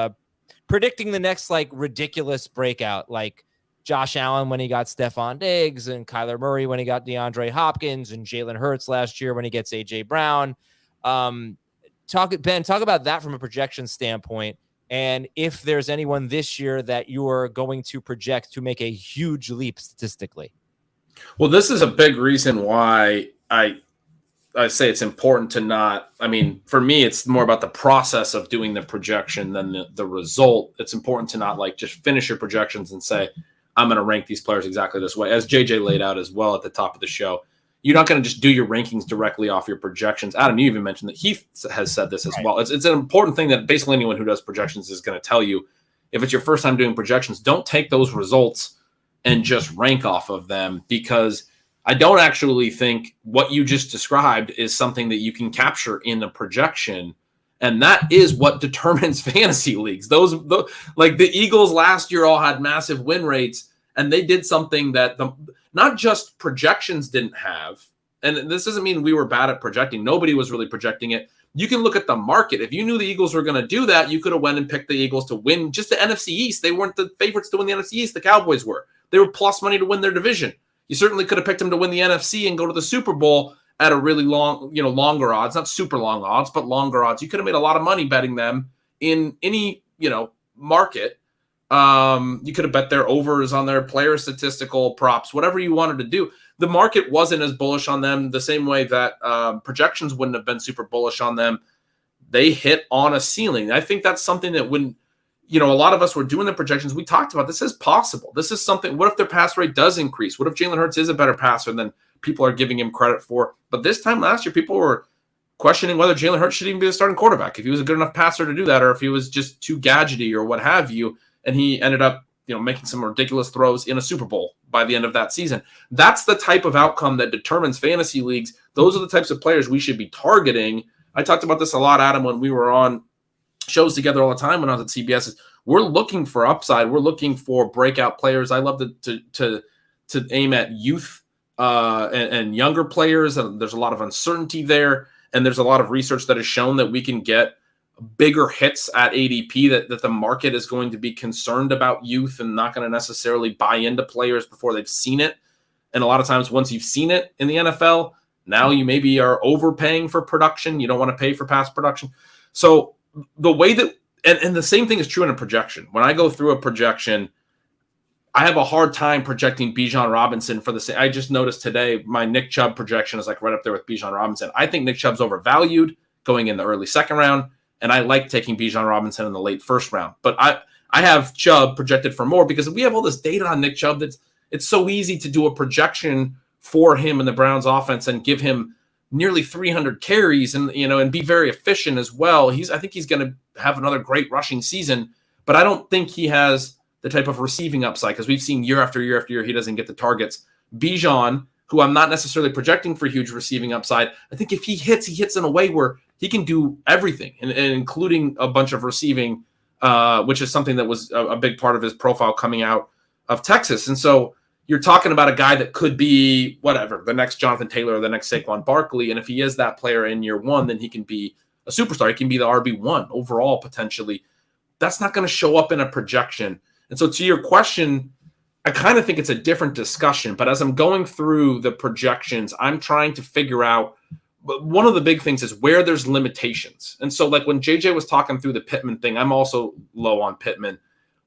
predicting the next ridiculous breakout, like Josh Allen when he got Stephon Diggs, and Kyler Murray when he got DeAndre Hopkins, and Jalen Hurts last year when he gets A.J. Brown. Talk about that from a projection standpoint, and if there's anyone this year that you're going to project to make a huge leap statistically. Well, this is a big reason why I say it's important to not. I mean, for me, it's more about the process of doing the projection than the result. It's important to not just finish your projections and say, I'm going to rank these players exactly this way. As JJ laid out as well at the top of the show, you're not going to just do your rankings directly off your projections. Adam, you even mentioned that he has said this as well. It's an important thing that basically anyone who does projections is going to tell you. If it's your first time doing projections, don't take those results and just rank off of them, because I don't actually think what you just described is something that you can capture in a projection. And that is what determines fantasy leagues. The Eagles last year all had massive win rates, and they did something that not just projections didn't have. And this doesn't mean we were bad at projecting. Nobody was really projecting it. You can look at the market. If you knew the Eagles were going to do that, you could have went and picked the Eagles to win just the NFC East. They weren't the favorites to win the NFC East. The Cowboys were. They were plus money to win their division. You certainly could have picked them to win the NFC and go to the Super Bowl at a really long, longer odds, not super long odds, but longer odds. You could have made a lot of money betting them in any, market. You could have bet their overs on their player statistical props, whatever you wanted to do. The market wasn't as bullish on them the same way that projections wouldn't have been super bullish on them. They hit on a ceiling. I think that's something that when, a lot of us were doing the projections, we talked about this is possible. This is something. What if their pass rate does increase? What if Jalen Hurts is a better passer than people are giving him credit for? But this time last year, people were questioning whether Jalen Hurts should even be the starting quarterback, if he was a good enough passer to do that, or if he was just too gadgety or what have you. And he ended up, making some ridiculous throws in a Super Bowl by the end of that season. That's the type of outcome that determines fantasy leagues. Those are the types of players we should be targeting. I talked about this a lot, Adam, when we were on shows together all the time when I was at CBS. We're looking for upside. We're looking for breakout players. I love to aim at youth and younger players. And there's a lot of uncertainty there. And there's a lot of research that has shown that we can get bigger hits at ADP, that the market is going to be concerned about youth and not going to necessarily buy into players before they've seen it. And a lot of times once you've seen it in the NFL, now you maybe are overpaying for production. You don't want to pay for past production. So the way that, and the same thing is true in a projection. When I go through a projection, I have a hard time projecting Bijan Robinson for the same. I just noticed today my Nick Chubb projection is right up there with Bijan Robinson. I think Nick Chubb's overvalued going in the early second round. And I like taking Bijan Robinson in the late first round. But I have Chubb projected for more because we have all this data on Nick Chubb that's it's so easy to do a projection for him in the Browns offense and give him nearly 300 carries and and be very efficient as well. I think he's going to have another great rushing season, but I don't think he has the type of receiving upside because we've seen year after year after year he doesn't get the targets. Bijan, who I'm not necessarily projecting for huge receiving upside, I think if he hits in a way where he can do everything, and including a bunch of receiving, which is something that was a big part of his profile coming out of Texas. And so you're talking about a guy that could be whatever, the next Jonathan Taylor or the next Saquon Barkley. And if he is that player in year one, then he can be a superstar. He can be the RB1 overall, potentially. That's not going to show up in a projection. And so to your question, I kind of think it's a different discussion, but as I'm going through the projections, I'm trying to figure out. But one of the big things is where there's limitations. And so like when JJ was talking through the Pittman thing, I'm also low on Pittman.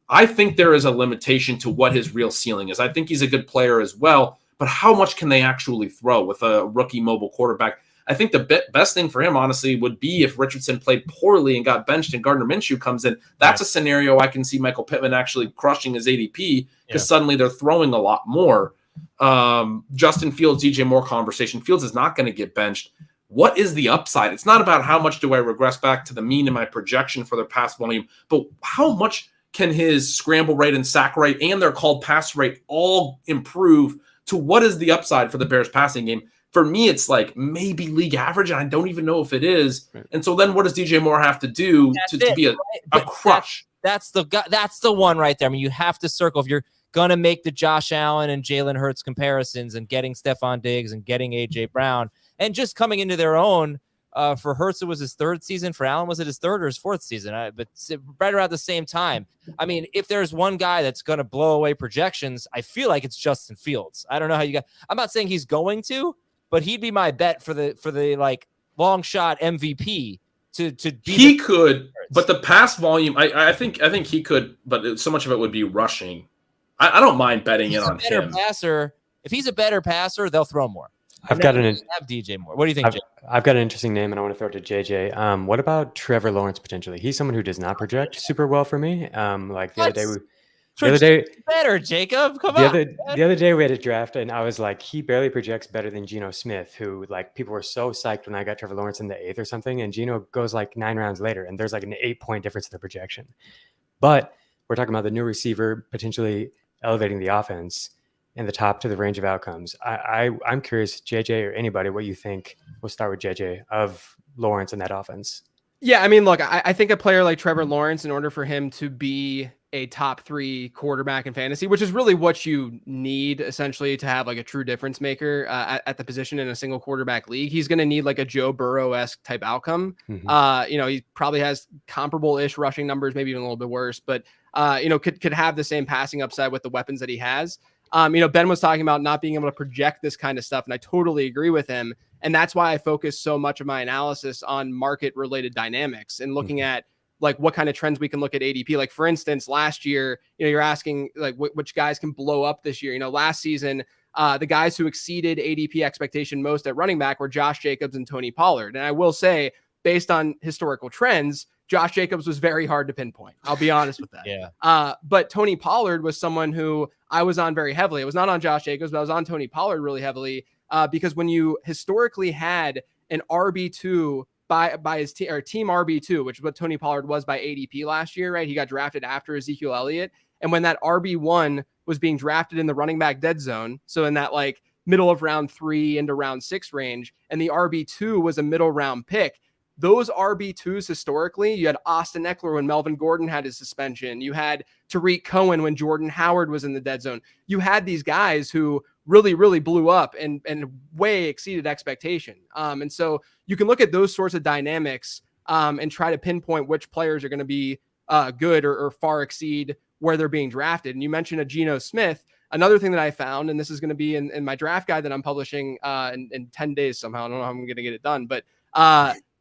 I think there is a limitation to what his real ceiling is. I think he's a good player as well, but how much can they actually throw with a rookie mobile quarterback? I think the best thing for him, honestly, would be if Richardson played poorly and got benched and Gardner Minshew comes in. That's a scenario I can see Michael Pittman actually crushing his ADP because suddenly they're throwing a lot more. Justin Fields, DJ Moore conversation. Fields is not going to get benched. What is the upside? It's not about how much do I regress back to the mean in my projection for their pass volume, but how much can his scramble rate and sack rate and their called pass rate all improve to what is the upside for the Bears passing game? For me, it's like maybe league average, and I don't even know if it is. Right. And so then what does DJ Moore have to do to be a crush? That's the one right there. I mean, you have to circle if you're going to make the Josh Allen and Jalen Hurts comparisons and getting Stephon Diggs and getting A.J. Brown and just coming into their own. For Hurts, it was his third season. For Allen, was it his third or his fourth season? But right around the same time. I mean, if there's one guy that's going to blow away projections, I feel like it's Justin Fields. I don't know how you got. I'm not saying he's going to, but he'd be my bet for the like long shot MVP to be. He could, but the pass volume, I think he could, but so much of it would be rushing. I don't mind betting in on him. Passer. If he's a better passer, they'll throw more. I've got have DJ Moore. What do you think, I've got an interesting name, and I want to throw it to JJ. What about Trevor Lawrence potentially? He's someone who does not project super well for me. Like the other day, better, Jacob. Come on. The other day we had a draft, and I was like, he barely projects better than Geno Smith, who like people were so psyched when I got Trevor Lawrence in the 8th or something, and Geno goes like 9 rounds later, and there's like an 8-point difference in the projection. But we're talking about the new receiver potentially elevating the offense in the top to the range of outcomes. I'm curious, JJ or anybody, what you think. We'll start with JJ of Lawrence in that offense. Yeah, I mean, look, I think a player like Trevor Lawrence, in order for him to be a top 3 quarterback in fantasy, which is really what you need essentially to have like a true difference maker at the position in a single quarterback league, he's going to need like a Joe Burrow-esque type outcome. Mm-hmm. He probably has comparable-ish rushing numbers, maybe even a little bit worse, but could have the same passing upside with the weapons that he has. Ben was talking about not being able to project this kind of stuff, and I totally agree with him. And that's why I focus so much of my analysis on market-related dynamics and looking at like what kind of trends we can look at ADP. Like for instance, last year, you're asking like which guys can blow up this year. Last season, the guys who exceeded ADP expectation most at running back were Josh Jacobs and Tony Pollard. And I will say, based on historical trends, Josh Jacobs was very hard to pinpoint. I'll be honest with that. Yeah. But Tony Pollard was someone who I was on very heavily. I was not on Josh Jacobs, but I was on Tony Pollard really heavily because when you historically had an RB2 by his team, or team RB2, which is what Tony Pollard was by ADP last year, right? He got drafted after Ezekiel Elliott. And when that RB1 was being drafted in the running back dead zone, so in that like middle of round 3 into round 6 range, and the RB2 was a middle round pick, those RB2s historically, you had Austin Eckler when Melvin Gordon had his suspension. You had Tariq Cohen when Jordan Howard was in the dead zone. You had these guys who really, really blew up and way exceeded expectation. And so you can look at those sorts of dynamics and try to pinpoint which players are going to be good or far exceed where they're being drafted. And you mentioned a Geno Smith. Another thing that I found, and this is going to be in my draft guide that I'm publishing in 10 days somehow. I don't know how I'm going to get it done, but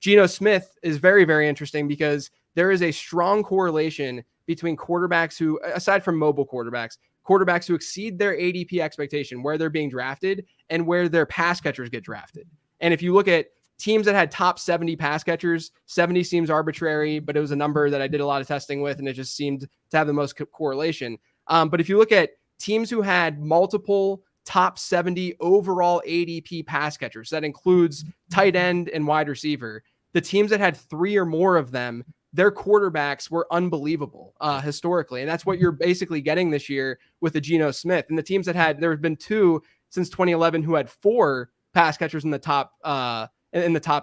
Geno Smith is very, very interesting because there is a strong correlation between quarterbacks who, aside from mobile quarterbacks who exceed their ADP expectation, where they're being drafted and where their pass catchers get drafted. And if you look at teams that had top 70 pass catchers, 70 seems arbitrary, but it was a number that I did a lot of testing with, and it just seemed to have the most correlation. But if you look at teams who had multiple top 70 overall ADP pass catchers, that includes tight end and wide receiver, the teams that had 3 or more of them, their quarterbacks were unbelievable historically. And that's what you're basically getting this year with the Geno Smith. And the teams that had, there have been 2 since 2011 who had 4 pass catchers in the top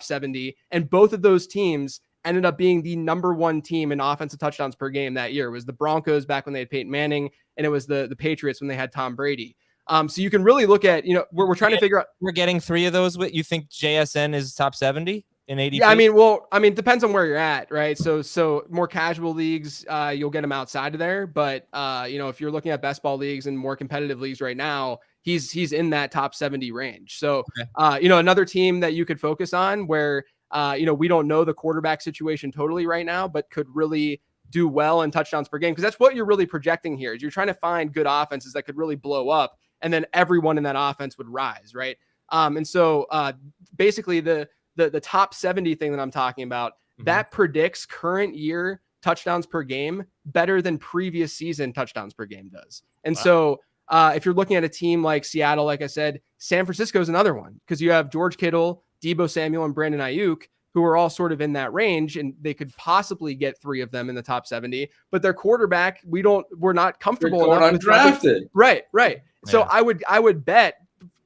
70. And both of those teams ended up being the number 1 team in offensive touchdowns per game that year. It was the Broncos back when they had Peyton Manning, and it was the Patriots when they had Tom Brady. So you can really look at, we're trying to figure out. We're getting 3 of those. You think JSN is top 70 in ADP? Yeah, it depends on where you're at, right? So more casual leagues, you'll get him outside of there. But if you're looking at best ball leagues and more competitive leagues right now, he's in that top 70 range. So, another team that you could focus on where, we don't know the quarterback situation totally right now, but could really do well in touchdowns per game, because that's what you're really projecting here. Is you're trying to find good offenses that could really blow up, and then everyone in that offense would rise, right? Basically the top 70 thing that I'm talking about, that predicts current year touchdowns per game better than previous season touchdowns per game does. And so if you're looking at a team like Seattle, like I said, San Francisco is another one, because you have George Kittle, Deebo Samuel, and Brandon Ayuk, who are all sort of in that range, and they could possibly get 3 of them in the top 70, but their quarterback, we're not comfortable enough with undrafted. Right. Yeah. So I would bet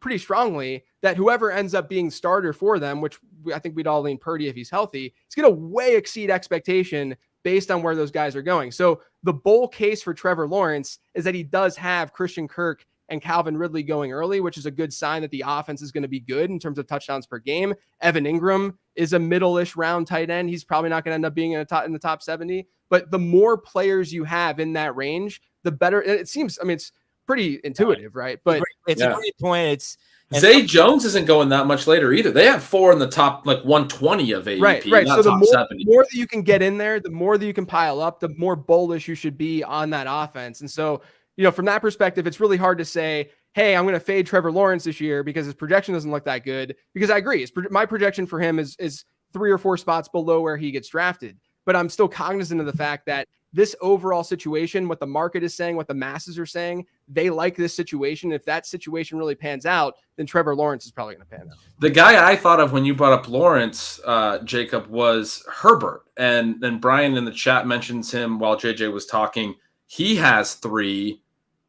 pretty strongly that whoever ends up being starter for them, which I think we'd all lean Purdy if he's healthy, it's going to way exceed expectation based on where those guys are going. So the bull case for Trevor Lawrence is that he does have Christian Kirk and Calvin Ridley going early, which is a good sign that the offense is going to be good in terms of touchdowns per game. Evan Ingram is a middle-ish round tight end. He's probably not going to end up being in the top 70, but the more players you have in that range, the better. It seems, it's pretty intuitive, right? But it's a great point. Zay Jones isn't going that much later either. They have 4 in the top 120 of ADP. Right. So the more that you can get in there, the more that you can pile up, the more bullish you should be on that offense. And so, from that perspective, it's really hard to say, hey, I'm going to fade Trevor Lawrence this year because his projection doesn't look that good. Because I agree, my projection for him is 3 or 4 spots below where he gets drafted. But I'm still cognizant of the fact that this overall situation, what the market is saying, what the masses are saying, they like this situation. If that situation really pans out, then Trevor Lawrence is probably going to pan out. The guy I thought of when you brought up Lawrence, Jacob, was Herbert. And then Brian in the chat mentions him while JJ was talking. He has 3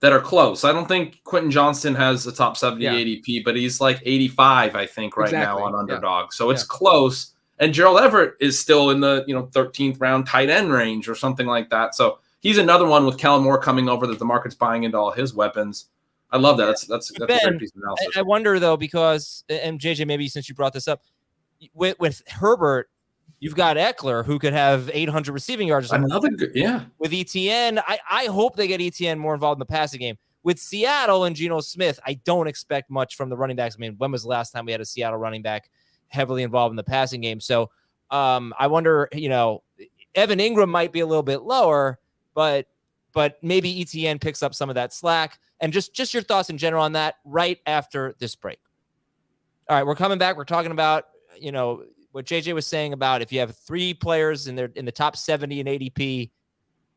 that are close. I don't think Quentin Johnston has a top 70 ADP, but he's like 85, I think, right now on Underdog. So it's close. And Gerald Everett is still in the 13th round tight end range or something like that. So he's another one with Kellen Moore coming over that the market's buying into all his weapons. I love that. That's a great piece of analysis. I wonder though, because, and JJ, maybe since you brought this up, with Herbert, you've got Eckler, who could have 800 receiving yards. Another good, With ETN, I hope they get ETN more involved in the passing game. With Seattle and Geno Smith, I don't expect much from the running backs. When was the last time we had a Seattle running back heavily involved in the passing game? So I wonder, Evan Ingram might be a little bit lower, but maybe ETN picks up some of that slack. And just your thoughts in general on that right after this break. All right, we're coming back. We're talking about, what JJ was saying about if you have 3 players in the top 70 in ADP,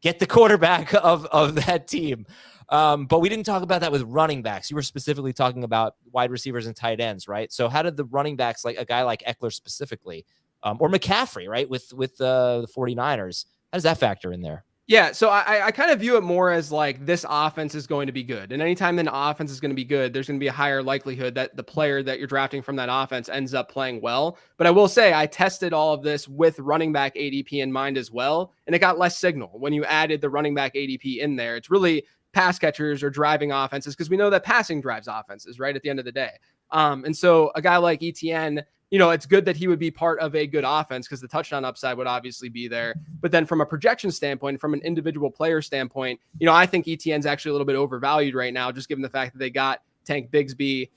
get the quarterback of that team. But we didn't talk about that with running backs. You were specifically talking about wide receivers and tight ends, right? So how did the running backs, like a guy like Eckler specifically, or McCaffrey, right, with the 49ers, how does that factor in there? Yeah, so I kind of view it more as like this offense is going to be good. And anytime an offense is going to be good, there's going to be a higher likelihood that the player that you're drafting from that offense ends up playing well. But I will say I tested all of this with running back ADP in mind as well, and it got less signal when you added the running back ADP in there. It's really pass catchers or driving offenses, because we know that passing drives offenses, right, at the end of the day. And so a guy like ETN, it's good that he would be part of a good offense because the touchdown upside would obviously be there. But then from a projection standpoint, from an individual player standpoint, I think ETN's actually a little bit overvalued right now, just given the fact that they got Tank Bigsby.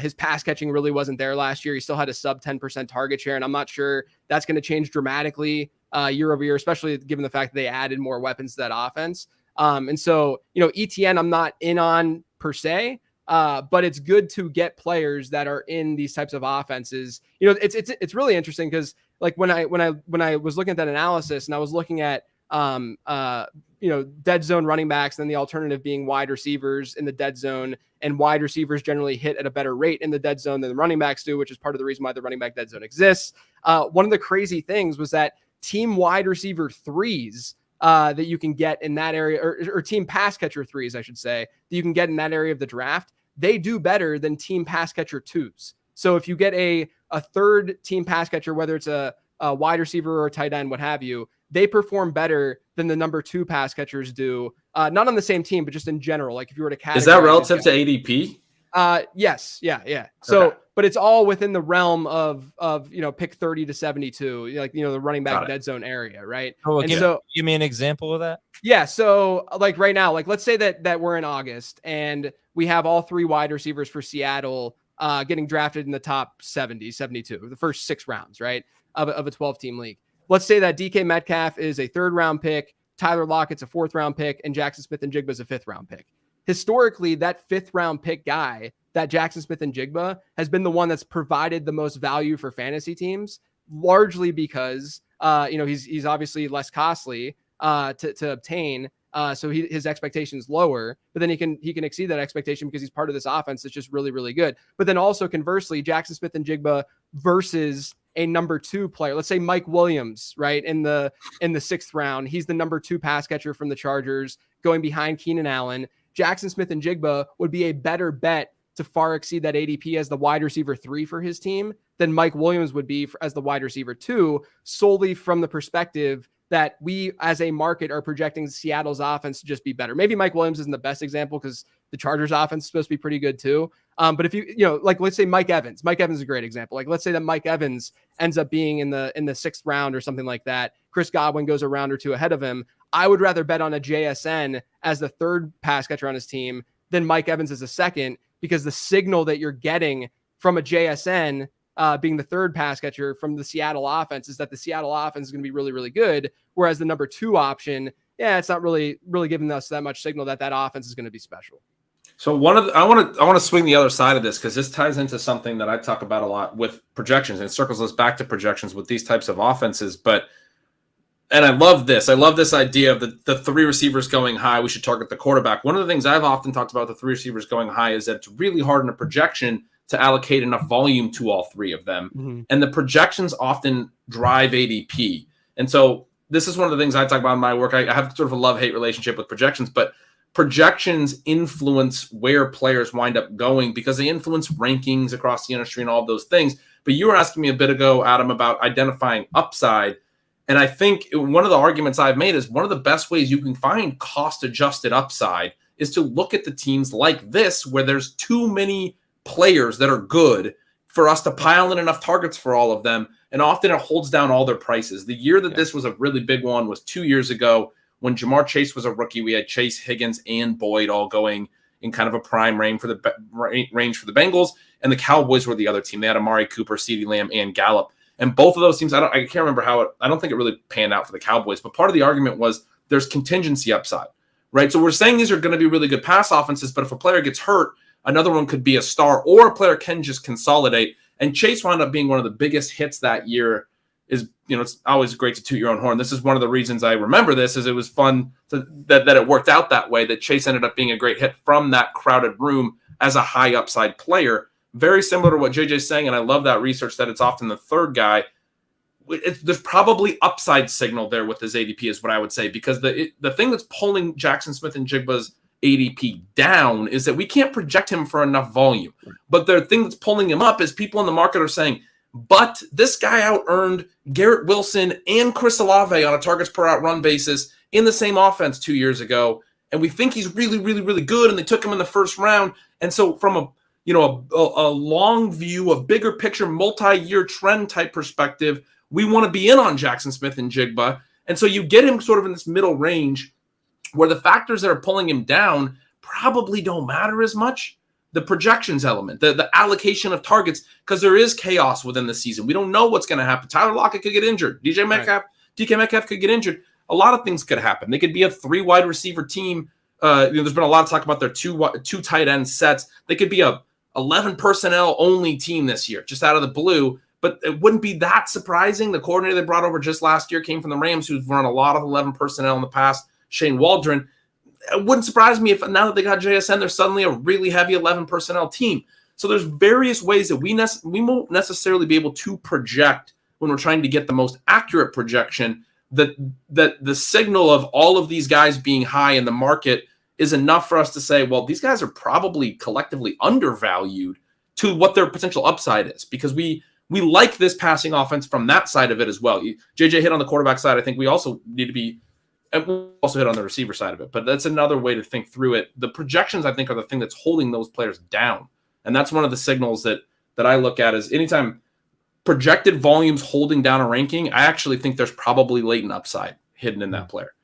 His pass catching really wasn't there last year. He still had a sub 10% target share, and I'm not sure that's going to change dramatically year over year, especially given the fact that they added more weapons to that offense. And so, ETN, I'm not in on per se, but it's good to get players that are in these types of offenses. It's really interesting because like when I was looking at that analysis and I was looking at, dead zone running backs, and then the alternative being wide receivers in the dead zone, and wide receivers generally hit at a better rate in the dead zone than the running backs do, which is part of the reason why the running back dead zone exists. One of the crazy things was that team wide receiver 3s, that you can get in that area, or team pass catcher 3s, I should say, that you can get in that area of the draft, they do better than team pass catcher 2s. So if you get a third team pass catcher, whether it's a wide receiver or a tight end, what have you, they perform better than the number 2 pass catchers do. Not on the same team, but just in general. Like if you were to categorize, is that relative to ADP? Yes. Yeah. So, Okay. but it's all within the realm of, pick 30 to 72, like, the running back dead zone area. Right. Oh, And give, so, give me an example of that. yeah. So like right now, like let's say that we're in August and we have all 3 wide receivers for Seattle getting drafted in the top 70, 72, the first 6 rounds, right, of a 12-team league. Let's say that DK Metcalf is a 3rd round pick, Tyler Lockett's a 4th round pick, and Jackson Smith-Njigba is a 5th round pick. Historically, that 5th round pick guy, that Jackson Smith-Njigba, has been the one that's provided the most value for fantasy teams, largely because he's obviously less costly to obtain. So his expectation is lower, but then he can exceed that expectation because he's part of this offense that's just really, really good. But then also conversely, Jackson Smith-Njigba versus a number 2 player, let's say Mike Williams, right? In the 6th round, he's the number 2 pass catcher from the Chargers going behind Keenan Allen. Jackson Smith-Njigba would be a better bet to far exceed that ADP as the wide receiver 3 for his team than Mike Williams would be as the wide receiver 2, solely from the perspective that we as a market are projecting Seattle's offense to just be better. Maybe Mike Williams isn't the best example because the Chargers offense is supposed to be pretty good too. But if like let's say Mike Evans is a great example. Like let's say that Mike Evans ends up being in the 6th round or something like that. Chris Godwin goes a round or 2 ahead of him. I would rather bet on a JSN as the 3rd pass catcher on his team than Mike Evans as a 2nd, because the signal that you're getting from a JSN being the 3rd pass catcher from the Seattle offense is that the Seattle offense is going to be really, really good. Whereas the number 2 option, it's not really giving us that much signal that offense is going to be special. So I want to swing the other side of this because this ties into something that I talk about a lot with projections and circles us back to projections with these types of offenses. And I love this. I love this idea of the 3 receivers going high. We should target the quarterback. One of the things I've often talked about with the 3 receivers going high is that it's really hard in a projection to allocate enough volume to all 3 of them. Mm-hmm. And the projections often drive ADP. And so this is one of the things I talk about in my work. I have sort of a love-hate relationship with projections, but projections influence where players wind up going because they influence rankings across the industry and all of those things. But you were asking me a bit ago, Adam, about identifying upside. And I think one of the arguments I've made is one of the best ways you can find cost-adjusted upside is to look at the teams like this where there's too many players that are good for us to pile in enough targets for all of them. And often it holds down all their prices. The year that this was a really big one was 2 years ago when Jamar Chase was a rookie. We had Chase, Higgins, and Boyd all going in kind of a prime range for the Bengals. And the Cowboys were the other team. They had Amari Cooper, CeeDee Lamb, and Gallup. And both of those teams, I can't remember I don't think it really panned out for the Cowboys, but part of the argument was there's contingency upside, right? So we're saying these are going to be really good pass offenses, but if a player gets hurt, another one could be a star or a player can just consolidate. And Chase wound up being one of the biggest hits that year. It's always great to toot your own horn. This is one of the reasons I remember this is it was fun that it worked out that way, that Chase ended up being a great hit from that crowded room as a high upside player. Very similar to what JJ's saying, and I love that research that it's often the 3rd guy. There's probably upside signal there with his ADP is what I would say, because the thing that's pulling Jackson Smith-Njigba's ADP down is that we can't project him for enough volume. But the thing that's pulling him up is people in the market are saying, but this guy out-earned Garrett Wilson and Chris Olave on a targets per out run basis in the same offense 2 years ago. And we think he's really, really, really good. And they took him in the 1st round. And so from a long view, a bigger picture, multi-year trend type perspective, we want to be in on Jackson Smith-Njigba. And so you get him sort of in this middle range where the factors that are pulling him down probably don't matter as much. The projections element, the allocation of targets, because there is chaos within the season. We don't know what's going to happen. Tyler Lockett could get injured. DK Metcalf could get injured. A lot of things could happen. They could be a 3 wide receiver team. There's been a lot of talk about their two tight end sets. They could be a 11 personnel only team this year, just out of the blue. But it wouldn't be that surprising. The coordinator they brought over just last year came from the Rams, who's run a lot of 11 personnel in the past, Shane Waldron. It wouldn't surprise me if now that they got JSN, they're suddenly a really heavy 11 personnel team. So there's various ways that we won't necessarily be able to project when we're trying to get the most accurate projection that the signal of all of these guys being high in the market is enough for us to say, well, these guys are probably collectively undervalued to what their potential upside is, because we like this passing offense from that side of it as well. JJ hit on the quarterback side. I think we also need to be, and we'll also hit on the receiver side of it, but that's another way to think through it. The projections, I think, are the thing that's holding those players down And that's one of the signals that I look at is anytime projected volumes holding down a ranking, I actually think there's probably latent upside hidden in that player.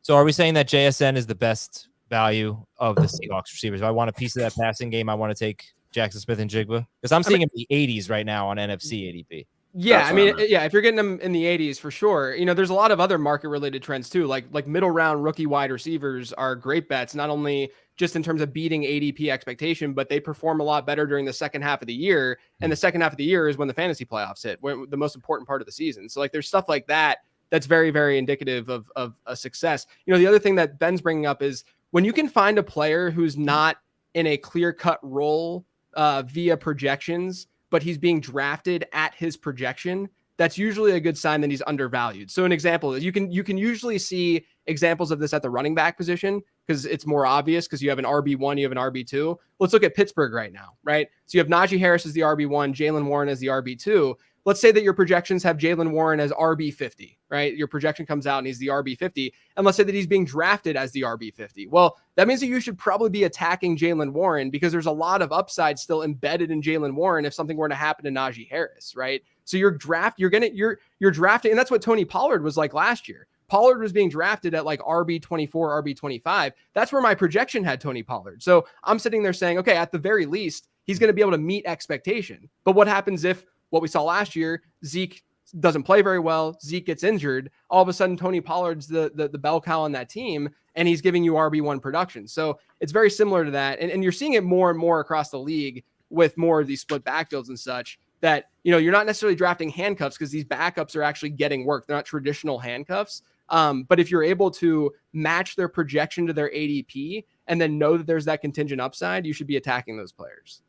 So are we saying that JSN is the best value of the Seahawks receivers? If I want a piece of that passing game, I want to take Jackson Smith and Jigba, because I'm seeing him in the 80s right now on NFC ADP. Yeah, if you're getting them in the 80s for sure. There's a lot of other market related trends too, like middle round rookie wide receivers are great bets, not only just in terms of beating ADP expectation, but they perform a lot better during the second half of the year. And the second half of the year is when the fantasy playoffs hit, when the most important part of the season. So there's stuff like that that's very, very indicative of a success. The other thing that Ben's bringing up is when you can find a player who's not in a clear-cut role via projections, but he's being drafted at his projection, that's usually a good sign that he's undervalued. So an example is you can usually see examples of this at the running back position because it's more obvious because you have an RB1, you have an RB2. Let's look at Pittsburgh right now, right? So you have Najee Harris as the RB1, Jalen Warren as the RB2. Let's say that your projections have Jalen Warren as RB50, right? Your projection comes out and he's the RB50. And let's say that he's being drafted as the RB50. Well, that means that you should probably be attacking Jalen Warren because there's a lot of upside still embedded in Jalen Warren if something were to happen to Najee Harris, right? So you're drafting, and that's what Tony Pollard was like last year. Pollard was being drafted at like RB24, RB25. That's where my projection had Tony Pollard. So I'm sitting there saying, okay, at the very least, he's going to be able to meet expectation. But what happens if what we saw last year, Zeke doesn't play very well, Zeke gets injured, all of a sudden Tony Pollard's the bell cow on that team, and he's giving you RB1 production. So it's very similar to that. And you're seeing it more and more across the league with more of these split backfields and such that, you're not necessarily drafting handcuffs because these backups are actually getting work. They're not traditional handcuffs. But if you're able to match their projection to their ADP and then know that there's that contingent upside, you should be attacking those players.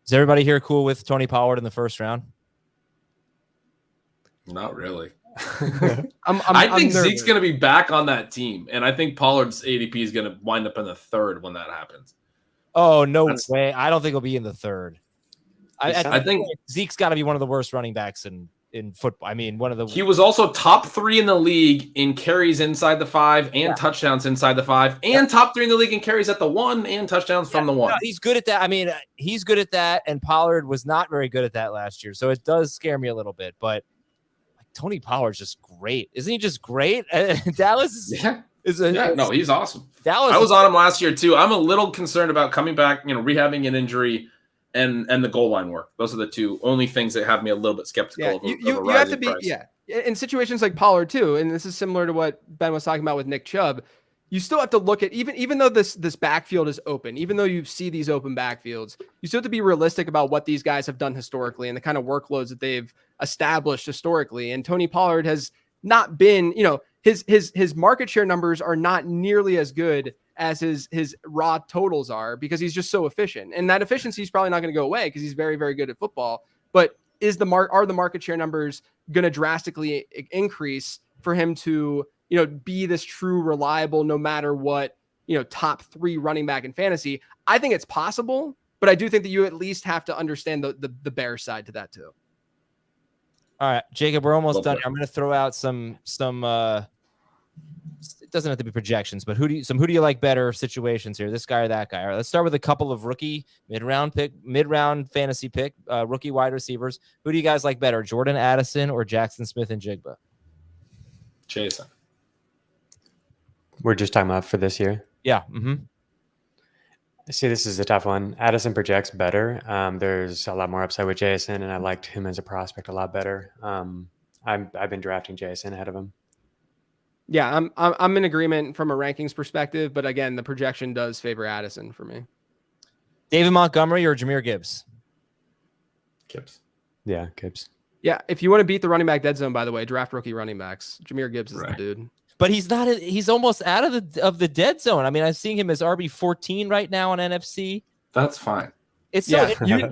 Is everybody here cool with Tony Pollard in the first round? Not really. I think Zeke's going to be back on that team, and I think Pollard's ADP is going to wind up in the third when that happens. Oh, no way. I don't think he'll be in the third. I think Zeke's got to be one of the worst running backs in football. I mean, he was also top 3 in the league in carries inside the 5 and touchdowns inside the 5, and top 3 in the league in carries at the 1 and touchdowns from the 1. No, he's good at that. I mean, he's good at that, and Pollard was not very good at that last year. So it does scare me a little bit, but Tony Pollard's just great. Isn't he just great? Dallas is no, he's awesome. Dallas I was on him last year too. I'm a little concerned about coming back, rehabbing an injury and the goal line work. Those are the two only things that have me a little bit skeptical of you have to be price. In situations like Pollard too, and this is similar to what Ben was talking about with Nick Chubb. You still have to look at even though this backfield is open, even though you see these open backfields, you still have to be realistic about what these guys have done historically and the kind of workloads that they've established historically. And Tony Pollard has not been, his market share numbers are not nearly as good as his raw totals are because he's just so efficient. And that efficiency is probably not going to go away because he's very, very good at football. But are the market share numbers going to drastically increase for him to be this true reliable, no matter what, top 3 running back in fantasy? I think it's possible, but I do think that you at least have to understand the bear side to that too. All right, Jacob, we're almost done. I'm going to throw out some it doesn't have to be projections, but who do you like better situations here? This guy or that guy? All right, let's start with a couple of rookie mid-round fantasy pick, rookie wide receivers. Who do you guys like better, Jordan Addison or Jackson Smith and Jigba? Jason. We're just talking about for this year. Yeah. Mm-hmm. See, this is a tough one. Addison projects better. There's a lot more upside with Jason, and I liked him as a prospect a lot better. I've been drafting Jason ahead of him. Yeah, I'm in agreement from a rankings perspective, but again, the projection does favor Addison for me. David Montgomery or Jahmyr Gibbs? Gibbs. Yeah, Gibbs. Yeah, if you want to beat the running back dead zone, by the way, draft rookie running backs. Jahmyr Gibbs is the dude. But he's not. He's almost out of the dead zone. I mean, I'm seeing him as RB14 right now on NFC. That's fine. It's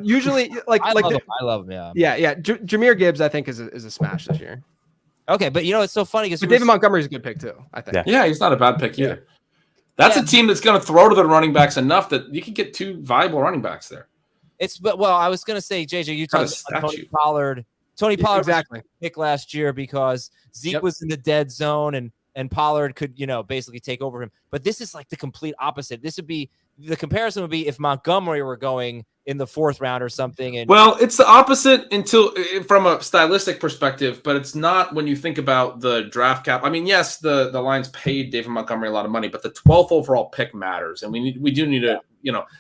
usually like I love him. Yeah. Jahmyr Gibbs, I think, is a smash this year. Okay, but it's so funny because David Montgomery is a good pick too. I think. Yeah, he's not a bad pick either. That's a team that's going to throw to the running backs enough that you can get 2 viable running backs there. I was going to say, JJ, you talked about Tony Pollard. Tony Pollard exactly was a pick last year because Zeke was in the dead zone, and and Pollard could, basically take over him. But this is like the complete opposite. The comparison would be if Montgomery were going in the 4th round or something. And well, it's the opposite from a stylistic perspective, but it's not when you think about the draft cap. I mean, yes, the Lions paid David Montgomery a lot of money, but the 12th overall pick matters, and we do need to,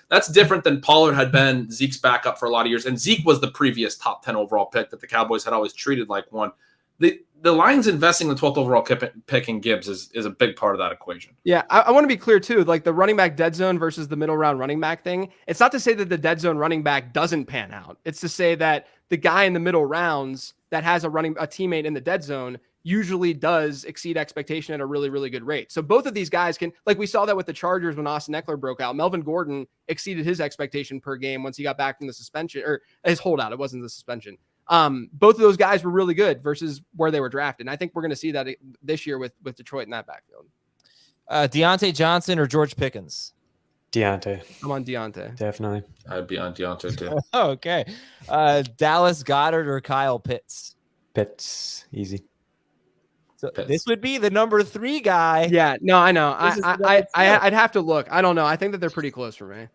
that's different than Pollard had been Zeke's backup for a lot of years, and Zeke was the previous top 10 overall pick that the Cowboys had always treated like one. The Lions investing the 12th overall pick in Gibbs is a big part of that equation. Yeah, I want to be clear too. Like the running back dead zone versus the middle round running back thing. It's not to say that the dead zone running back doesn't pan out. It's to say that the guy in the middle rounds that has a teammate in the dead zone usually does exceed expectation at a really, really good rate. So both of these guys can, like we saw that with the Chargers when Austin Eckler broke out. Melvin Gordon exceeded his expectation per game once he got back from the suspension or his holdout. It wasn't the suspension. Both of those guys were really good versus where they were drafted. And I think we're going to see that this year with Detroit in that backfield. Deontay Johnson or George Pickens? Deontay. I'm on Deontay. Definitely. I'd be on Deontay too. Okay. Dallas Goedert or Kyle Pitts? Pitts. Easy. So this would be the number 3 guy. Yeah, no, I know. I'd have to look. I don't know. I think that they're pretty close for me.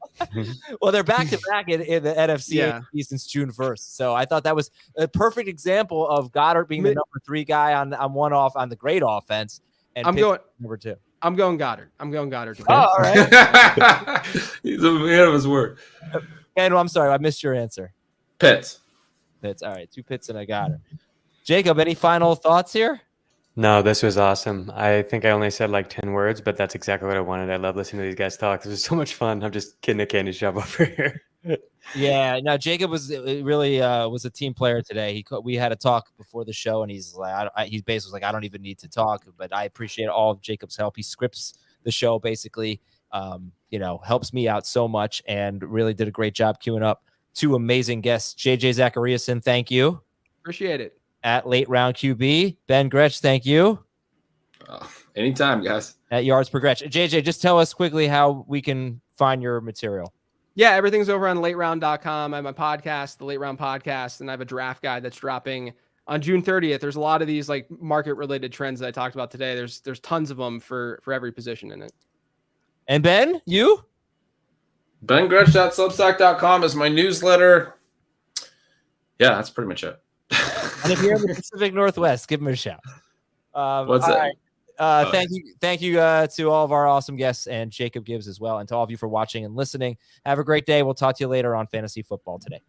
Well, they're back to back in the NFC East since June 1st. So I thought that was a perfect example of Goddard being the number 3 guy on the great offense. And I'm going number 2. I'm going Goddard. Okay. Oh, all right. He's a man of his word. And I'm sorry, I missed your answer. Pitts. All right, 2 Pitts and a Goddard. Jacob, any final thoughts here? No, this was awesome. I think I only said like 10 words, but that's exactly what I wanted. I love listening to these guys talk. This was so much fun. I'm just kidding a candy shop over here. Yeah, no, Jacob was really was a team player today. We had a talk before the show, and he's like, he basically was like, I don't even need to talk, but I appreciate all of Jacob's help. He scripts the show basically, helps me out so much, and really did a great job queuing up 2 amazing guests. JJ Zachariason, thank you. Appreciate it. At Late Round QB, Ben Gretch, thank you. Anytime, guys. At Yards Per Gretch. JJ, just tell us quickly how we can find your material. Yeah, everything's over on lateround.com. I have my podcast, the Late Round Podcast, and I have a draft guide that's dropping on June 30th. There's a lot of these like market-related trends that I talked about today. There's tons of them for every position in it. And Ben, you? BenGretch.substack.com is my newsletter. Yeah, that's pretty much it. And if you're in the Pacific Northwest, give them a shout. What's that? Right. Thank you to all of our awesome guests and Jacob Gibbs as well, and to all of you for watching and listening. Have a great day. We'll talk to you later on Fantasy Football Today.